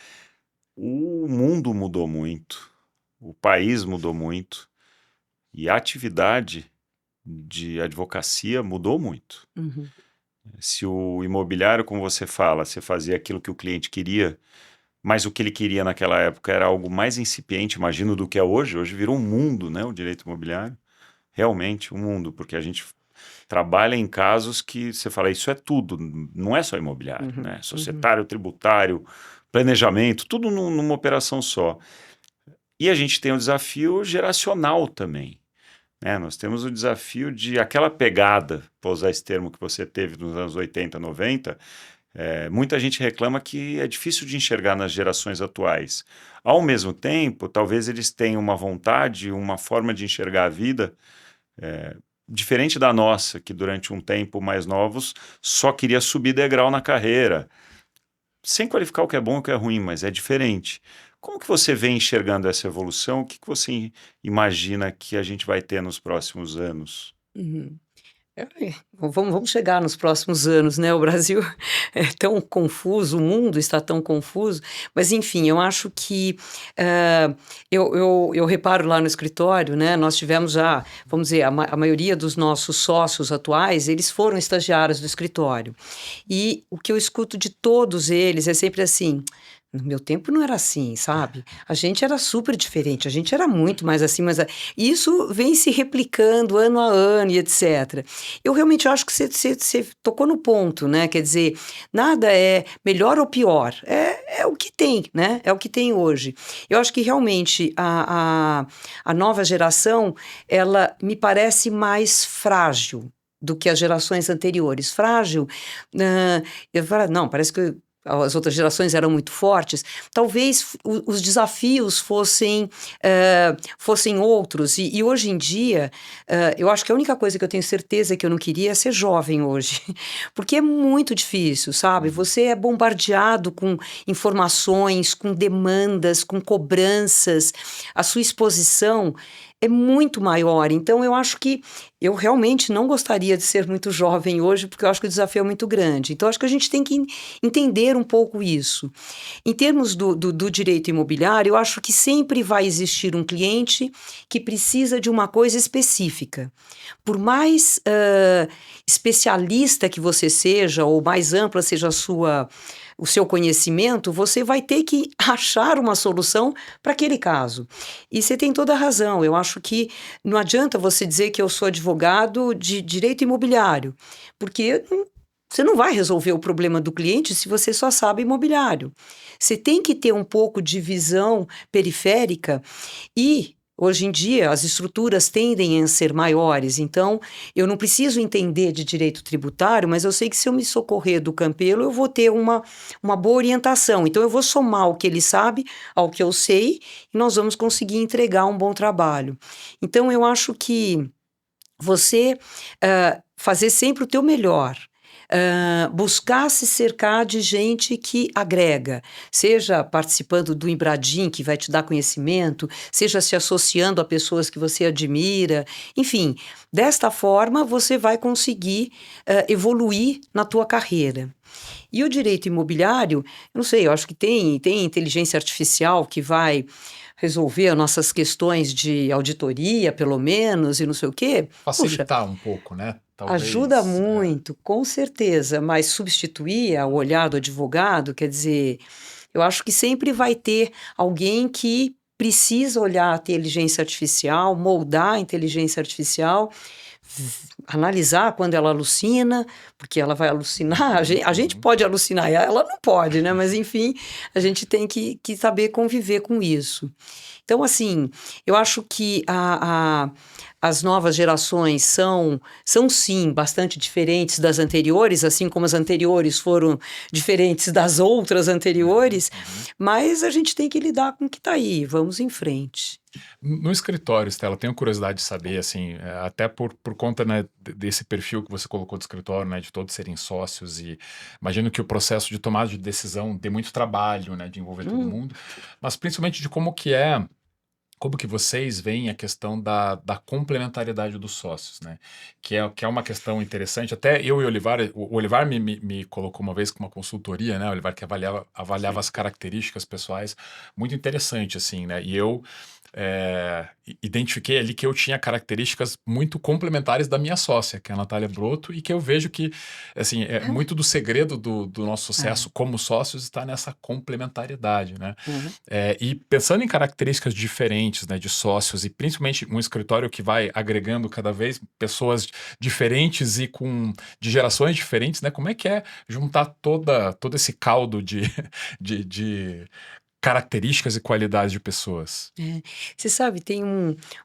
O mundo mudou muito. O país mudou muito e a atividade de advocacia mudou muito. Se o imobiliário, como você fala, você fazia aquilo que o cliente queria, mas o que ele queria naquela época era algo mais incipiente, imagino, do que é hoje. Hoje virou um mundo, né, o direito imobiliário. Realmente um mundo, porque a gente trabalha em casos que você fala, isso é tudo, não é só imobiliário, né? Societário, tributário, planejamento, tudo numa operação só. E a gente tem um desafio geracional também, né? Nós temos o desafio de aquela pegada, para usar esse termo que você teve nos anos 80, 90, muita gente reclama que é difícil de enxergar nas gerações atuais. Ao mesmo tempo, talvez eles tenham uma vontade, uma forma de enxergar a vida diferente da nossa, que durante um tempo mais novos só queria subir degrau na carreira, sem qualificar o que é bom e o que é ruim, mas é diferente. Como que você vem enxergando essa evolução? O que que você imagina que a gente vai ter nos próximos anos? Uhum. Vamos chegar nos próximos anos, né? O Brasil é tão confuso, o mundo está tão confuso, mas enfim, eu acho que eu reparo lá no escritório, né? Nós tivemos já, vamos dizer, a maioria dos nossos sócios atuais, eles foram estagiários do escritório. E o que eu escuto de todos eles é sempre assim. No meu tempo não era assim, sabe? A gente era super diferente, a gente era muito mais assim, mas isso vem se replicando ano a ano e etc. Eu realmente acho que você tocou no ponto, né? Quer dizer, nada é melhor ou pior, é o que tem, né? É o que tem hoje. Eu acho que realmente a nova geração, ela me parece mais frágil do que as gerações anteriores. Frágil, eu falo, não, parece que as outras gerações eram muito fortes, talvez os desafios fossem outros. E hoje em dia, eu acho que a única coisa que eu tenho certeza que eu não queria é ser jovem hoje, porque é muito difícil, sabe? Você é bombardeado com informações, com demandas, com cobranças, a sua exposição é muito maior. Então, eu acho que eu realmente não gostaria de ser muito jovem hoje, porque eu acho que o desafio é muito grande. Então, acho que a gente tem que entender um pouco isso. Em termos do direito imobiliário, eu acho que sempre vai existir um cliente que precisa de uma coisa específica. Por mais especialista que você seja, ou mais ampla seja o seu conhecimento, você vai ter que achar uma solução para aquele caso. E você tem toda a razão. Eu acho que não adianta você dizer que eu sou advogado de direito imobiliário, porque você não vai resolver o problema do cliente se você só sabe imobiliário. Você tem que ter um pouco de visão periférica e hoje em dia, as estruturas tendem a ser maiores, então eu não preciso entender de direito tributário, mas eu sei que se eu me socorrer do Campelo, eu vou ter uma boa orientação. Então, eu vou somar o que ele sabe ao que eu sei e nós vamos conseguir entregar um bom trabalho. Então, eu acho que você fazer sempre o teu melhor, buscar se cercar de gente que agrega, seja participando do Embradim, que vai te dar conhecimento, seja se associando a pessoas que você admira, enfim, desta forma você vai conseguir evoluir na tua carreira. E o direito imobiliário, eu não sei, eu acho que tem inteligência artificial que vai resolver as nossas questões de auditoria, pelo menos, e não sei o quê. Facilitar um pouco, né? Talvez, ajuda muito, com certeza, mas substituir o olhar do advogado, quer dizer, eu acho que sempre vai ter alguém que precisa olhar a inteligência artificial, moldar a inteligência artificial, analisar quando ela alucina, porque ela vai alucinar, a gente pode alucinar, ela não pode, né? Mas enfim, a gente tem que saber conviver com isso. Então, assim, eu acho que as novas gerações são sim bastante diferentes das anteriores, assim como as anteriores foram diferentes das outras anteriores, mas a gente tem que lidar com o que está aí, vamos em frente. No escritório, Estela, tenho curiosidade de saber, assim, até por conta, né, desse perfil que você colocou do escritório, né, de todos serem sócios, e imagino que o processo de tomada de decisão dê muito trabalho, né, de envolver todo mundo, mas principalmente de como que vocês veem a questão da complementariedade dos sócios, né? Que é uma questão interessante. Até eu e o Olivar me colocou uma vez com uma consultoria, né? O Olivar que avaliava as características pessoais, muito interessante, assim, né? E eu identifiquei ali que eu tinha características muito complementares da minha sócia, que é a Natália Broto, e que eu vejo que, assim, muito do segredo do nosso sucesso como sócios está nessa complementariedade, né? E pensando em características diferentes, né, de sócios, e principalmente um escritório que vai agregando cada vez pessoas diferentes e de gerações diferentes, né? Como é que é juntar todo esse caldo de características e qualidades de pessoas? Você sabe, tem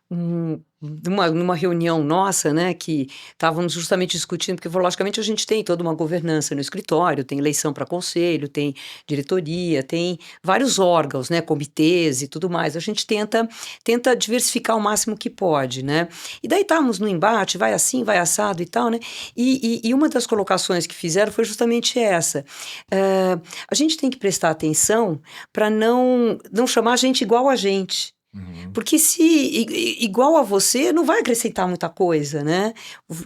numa reunião nossa, né, que estávamos justamente discutindo, porque logicamente a gente tem toda uma governança no escritório, tem eleição para conselho, tem diretoria, tem vários órgãos, né, comitês e tudo mais. A gente tenta diversificar o máximo que pode, né? E daí estávamos no embate, vai assim, vai assado e tal, né? E uma das colocações que fizeram foi justamente essa. A gente tem que prestar atenção para não chamar a gente igual a gente. Porque se igual a você, não vai acrescentar muita coisa, né?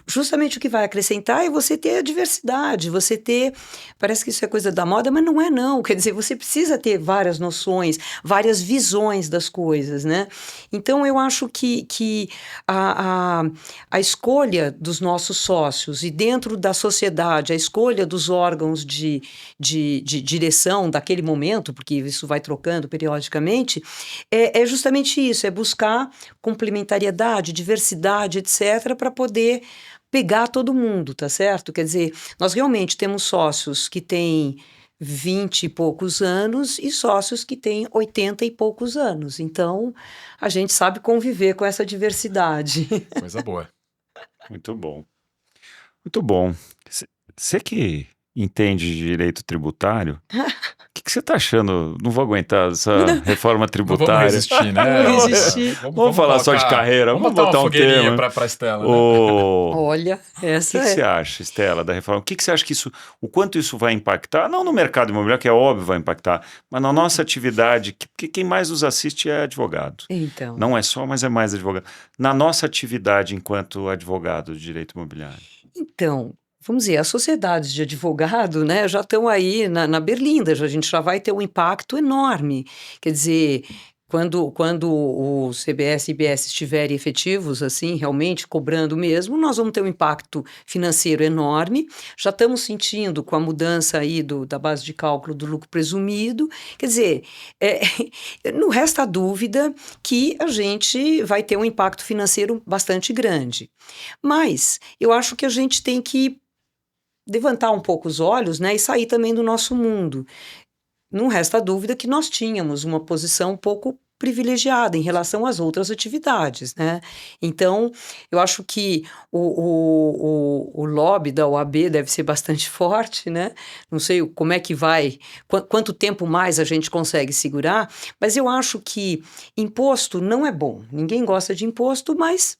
Justamente o que vai acrescentar é você ter a diversidade, você ter... Parece que isso é coisa da moda, mas não é não. Quer dizer, você precisa ter várias noções, várias visões das coisas, né? Então, eu acho que a escolha dos nossos sócios e dentro da sociedade, a escolha dos órgãos de direção daquele momento, porque isso vai trocando periodicamente, é justamente isso, é buscar complementariedade, diversidade, etc., para poder pegar todo mundo, tá certo? Quer dizer, nós realmente temos sócios que têm 20 e poucos anos e sócios que têm 80 e poucos anos. Então, a gente sabe conviver com essa diversidade. Coisa boa. Muito bom. Muito bom. Você que entende de direito tributário, o que você está achando? Não vou aguentar essa reforma tributária. Não vamos resistir, né? Vamos resistir. Vamos falar só de carreira. Vamos botar uma um fogueirinha tema. para a Estela. Né? Olha, O essa que você acha, Estela, da reforma? O que você acha que isso, o quanto isso vai impactar? Não no mercado imobiliário, que é óbvio vai impactar, mas na nossa atividade, porque quem mais nos assiste é advogado. Então. Não é só, mas é mais advogado. Na nossa atividade enquanto advogado de direito imobiliário. Então, vamos dizer, as sociedades de advogado, né, já estão aí na berlinda, a gente já vai ter um impacto enorme. Quer dizer, quando o CBS e IBS estiverem efetivos, assim, realmente cobrando mesmo, nós vamos ter um impacto financeiro enorme. Já estamos sentindo com a mudança aí da base de cálculo do lucro presumido. Quer dizer, não resta dúvida que a gente vai ter um impacto financeiro bastante grande. Mas eu acho que a gente tem que levantar um pouco os olhos, né, e sair também do nosso mundo. Não resta dúvida que nós tínhamos uma posição um pouco privilegiada em relação às outras atividades, né? Então, eu acho que o lobby da OAB deve ser bastante forte, né? Não sei como é que vai, quanto tempo mais a gente consegue segurar, mas eu acho que imposto não é bom. Ninguém gosta de imposto, mas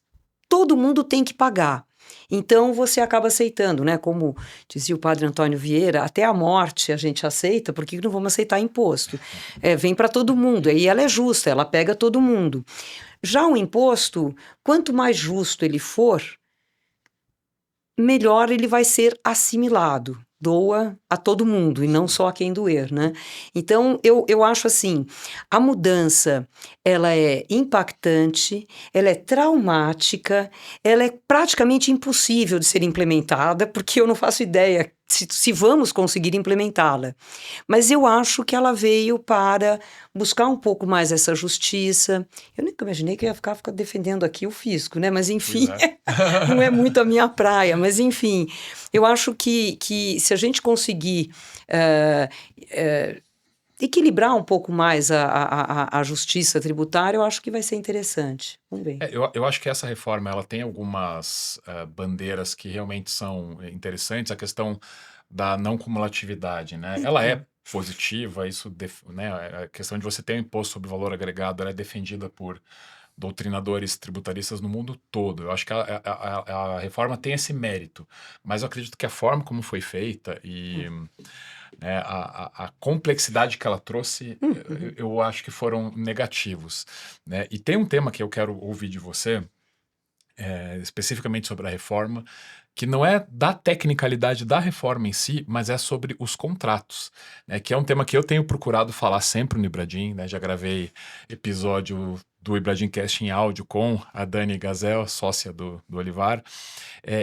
todo mundo tem que pagar. Então, você acaba aceitando, né? Como dizia o padre Antônio Vieira, até a morte a gente aceita, por que não vamos aceitar imposto? Vem para todo mundo, e ela é justa, ela pega todo mundo. Já o imposto, quanto mais justo ele for, melhor ele vai ser assimilado. Doa a todo mundo e não só a quem doer, né? Então, eu acho assim, a mudança, ela é impactante, ela é traumática, ela é praticamente impossível de ser implementada, porque eu não faço ideia se vamos conseguir implementá-la. Mas eu acho que ela veio para buscar um pouco mais essa justiça. Eu nunca imaginei que eu ia ficar defendendo aqui o fisco, né? Mas enfim, não é muito a minha praia. Mas enfim, eu acho que se a gente conseguir equilibrar um pouco mais a justiça tributária, eu acho que vai ser interessante. Vamos ver. Eu acho que essa reforma ela tem algumas bandeiras que realmente são interessantes. A questão da não cumulatividade, né? Ela é positiva, isso, né? A questão de você ter um imposto sobre valor agregado, ela é defendida por doutrinadores tributaristas no mundo todo. Eu acho que a reforma tem esse mérito, mas eu acredito que a forma como foi feita e né, a complexidade que ela trouxe, eu acho que foram negativos. Né? E tem um tema que eu quero ouvir de você, especificamente sobre a reforma, que não é da tecnicalidade da reforma em si, mas é sobre os contratos, né? Que é um tema que eu tenho procurado falar sempre no Ibradim, né? Já gravei episódio do IbradimCast em áudio com a Dani Gazel, sócia do Olivar,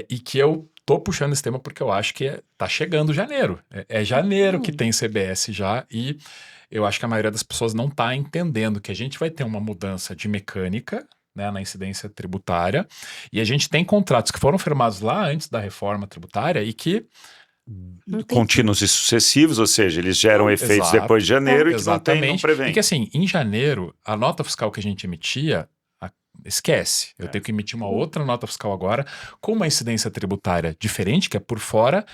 e que eu tô puxando esse tema porque eu acho que tá chegando janeiro. É janeiro que tem CBS já, e eu acho que a maioria das pessoas não tá entendendo que a gente vai ter uma mudança de mecânica, né, na incidência tributária, e a gente tem contratos que foram firmados lá antes da reforma tributária e que contínuos e sucessivos, ou seja, eles geram efeitos depois de janeiro e que não prevém. Porque assim, em janeiro, a nota fiscal que a gente emitia, esquece. Eu tenho que emitir uma outra nota fiscal agora, com uma incidência tributária diferente, que é por fora.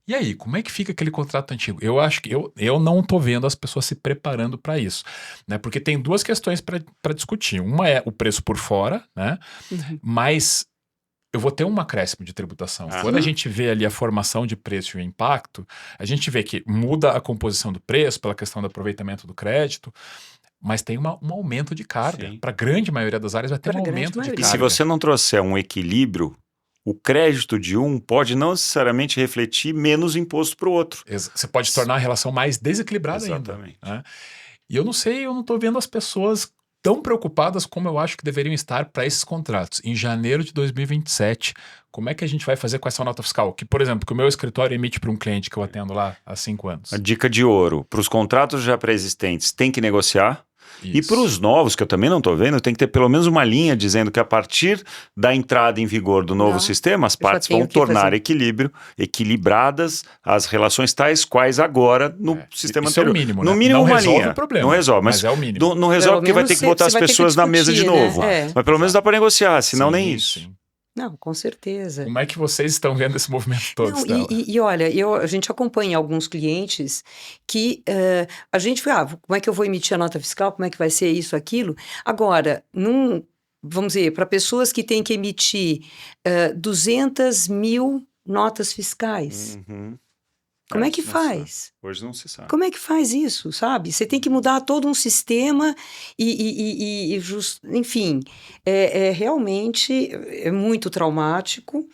E aí, como é que fica aquele contrato antigo? Eu acho que eu não estou vendo as pessoas se preparando para isso, né? Porque tem duas questões para discutir. Uma é o preço por fora, né? Mas eu vou ter um acréscimo de tributação. Quando a gente vê ali a formação de preço e o impacto, a gente vê que muda a composição do preço pela questão do aproveitamento do crédito, mas tem um aumento de carga. Para a grande maioria das áreas vai ter um aumento de carga. E se você não trouxer um equilíbrio, o crédito de um pode não necessariamente refletir menos imposto para o outro. Você pode tornar a relação mais desequilibrada ainda. Né? E eu não sei, eu não estou vendo as pessoas tão preocupadas como eu acho que deveriam estar para esses contratos. Em janeiro de 2027, como é que a gente vai fazer com essa nota fiscal? Que, por exemplo, que o meu escritório emite para um cliente que eu atendo lá há 5 anos. A dica de ouro, para os contratos já pré-existentes, tem que negociar. Isso. E para os novos, que eu também não estou vendo, tem que ter pelo menos uma linha dizendo que a partir da entrada em vigor do novo sistema, as partes vão tornar equilibradas as relações tais quais agora no sistema isso anterior. É o mínimo, no né? mínimo não uma resolve linha. o problema, não resolve, mas é o mínimo. Não resolve porque vai ter que botar as pessoas na mesa de novo. Né? Mas pelo menos dá para negociar, senão nem isso. Sim. Não, com certeza. Como é que vocês estão vendo esse movimento todo, Não, Stella? e olha, a gente acompanha alguns clientes que a gente como é que eu vou emitir a nota fiscal, como é que vai ser isso, aquilo. Agora, vamos dizer, para pessoas que têm que emitir 200 mil notas fiscais, como é que faz? Hoje não se sabe. Como é que faz isso, sabe? Você tem que mudar todo um sistema enfim, realmente é muito traumático.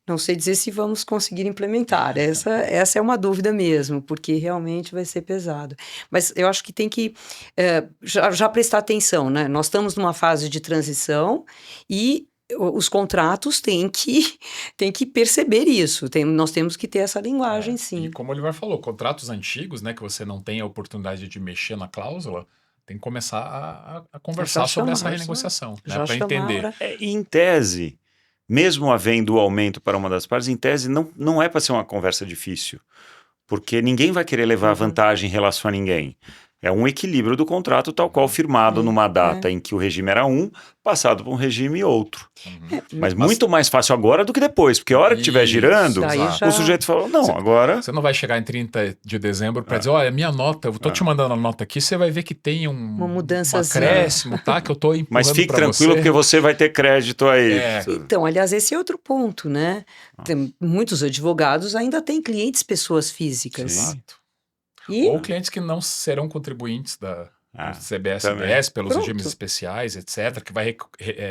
Não sei dizer se vamos conseguir implementar. Essa é uma dúvida mesmo, porque realmente vai ser pesado. Mas eu acho que tem que já prestar atenção, né? Nós estamos numa fase de transição e os contratos têm que perceber isso. Nós temos que ter essa linguagem, sim. E como o Oliver falou, contratos antigos, né, que você não tem a oportunidade de mexer na cláusula, tem que começar a conversar sobre essa renegociação, né, para entender. Em tese, mesmo havendo o aumento para uma das partes, em tese não é para ser uma conversa difícil, porque ninguém vai querer levar vantagem em relação a ninguém. É um equilíbrio do contrato tal qual firmado numa data em que o regime era passado para um regime outro. Mas muito mais fácil agora do que depois, porque a hora que estiver girando, o sujeito falou, não, agora... Você não vai chegar em 30 de dezembro para dizer, olha, minha nota, eu tô te mandando a nota aqui, você vai ver que tem uma mudança, um acréscimo, tá? Que eu tô empurrando. Mas fique tranquilo, porque você vai ter crédito aí. Então, aliás, esse é outro ponto, né? Muitos advogados ainda têm clientes pessoas físicas. Exato. Ou clientes que não serão contribuintes da CBS-DS pelos regimes especiais, etc., que vai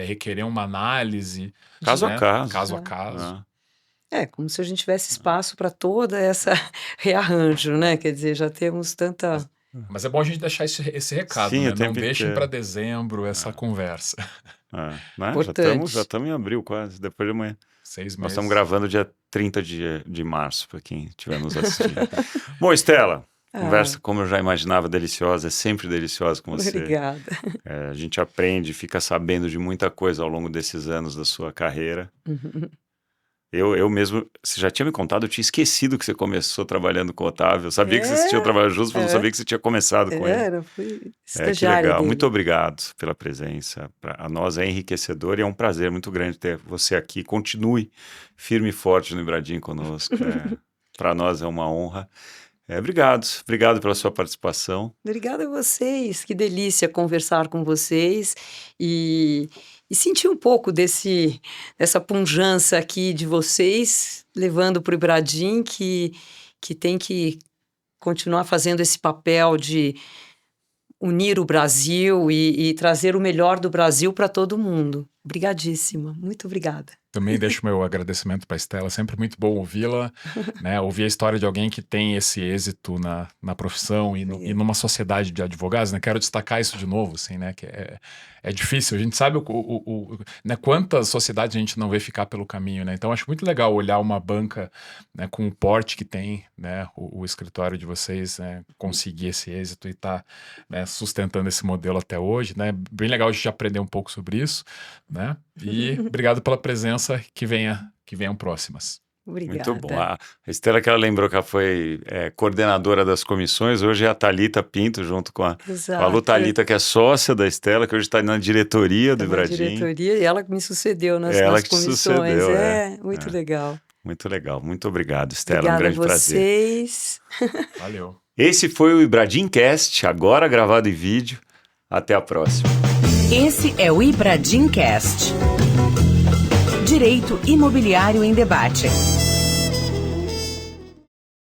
requerer uma análise. Caso a caso. Caso a caso. Como se a gente tivesse espaço para toda essa rearranjo, né? Quer dizer, já temos tanta... Mas é bom a gente deixar esse recado, Sim, né? Não deixem para dezembro essa conversa. Né? Já estamos em abril quase, depois de amanhã. 6 meses. Nós estamos gravando dia 30 de março, para quem estiver nos assistindo. Bom, Stella... Conversa, como eu já imaginava, deliciosa, é sempre deliciosa com você. Obrigada. A gente aprende, fica sabendo de muita coisa ao longo desses anos da sua carreira. Eu mesmo, você já tinha me contado, eu tinha esquecido que você começou trabalhando com o Otávio. Eu sabia que vocês tinham trabalhado juntos, mas não sabia que você tinha começado com ele. Eu fui estagiária que legal. Dele. Muito obrigado pela presença. A nós é enriquecedor e é um prazer muito grande ter você aqui. Continue firme e forte no Ibradim conosco. Para nós é uma honra. Obrigado pela sua participação. Obrigada a vocês, que delícia conversar com vocês e sentir um pouco dessa pujança aqui de vocês, levando para o Ibradim, que tem que continuar fazendo esse papel de unir o Brasil e trazer o melhor do Brasil para todo mundo. Obrigadíssima, muito obrigada. Também deixo meu agradecimento para a Stella, sempre muito bom ouvi-la, né? Ouvir a história de alguém que tem esse êxito na profissão e numa sociedade de advogados, né? Quero destacar isso de novo, assim, né? Que é difícil, a gente sabe né? Quantas sociedades a gente não vê ficar pelo caminho, né? Então acho muito legal olhar uma banca, né, com o porte que tem, né, o escritório de vocês, né, conseguir esse êxito e estar né, sustentando esse modelo até hoje, né? Bem legal a gente aprender um pouco sobre isso, né? E obrigado pela presença, que venham próximas. Obrigada. Muito bom. A Estela, que ela lembrou que ela foi coordenadora das comissões, hoje é a Thalita Pinto, junto com a Lu Thalita, que é sócia da Estela, que hoje está na diretoria do Ibradim. Diretoria, e ela que me sucedeu nas ela que comissões. sucedeu, Muito legal. Muito legal. Muito obrigado, Estela. Obrigada um grande a vocês. prazer. Valeu. Esse foi o Ibradimcast, agora gravado em vídeo. Até a próxima. Esse é o Ibradimcast. Direito Imobiliário em Debate.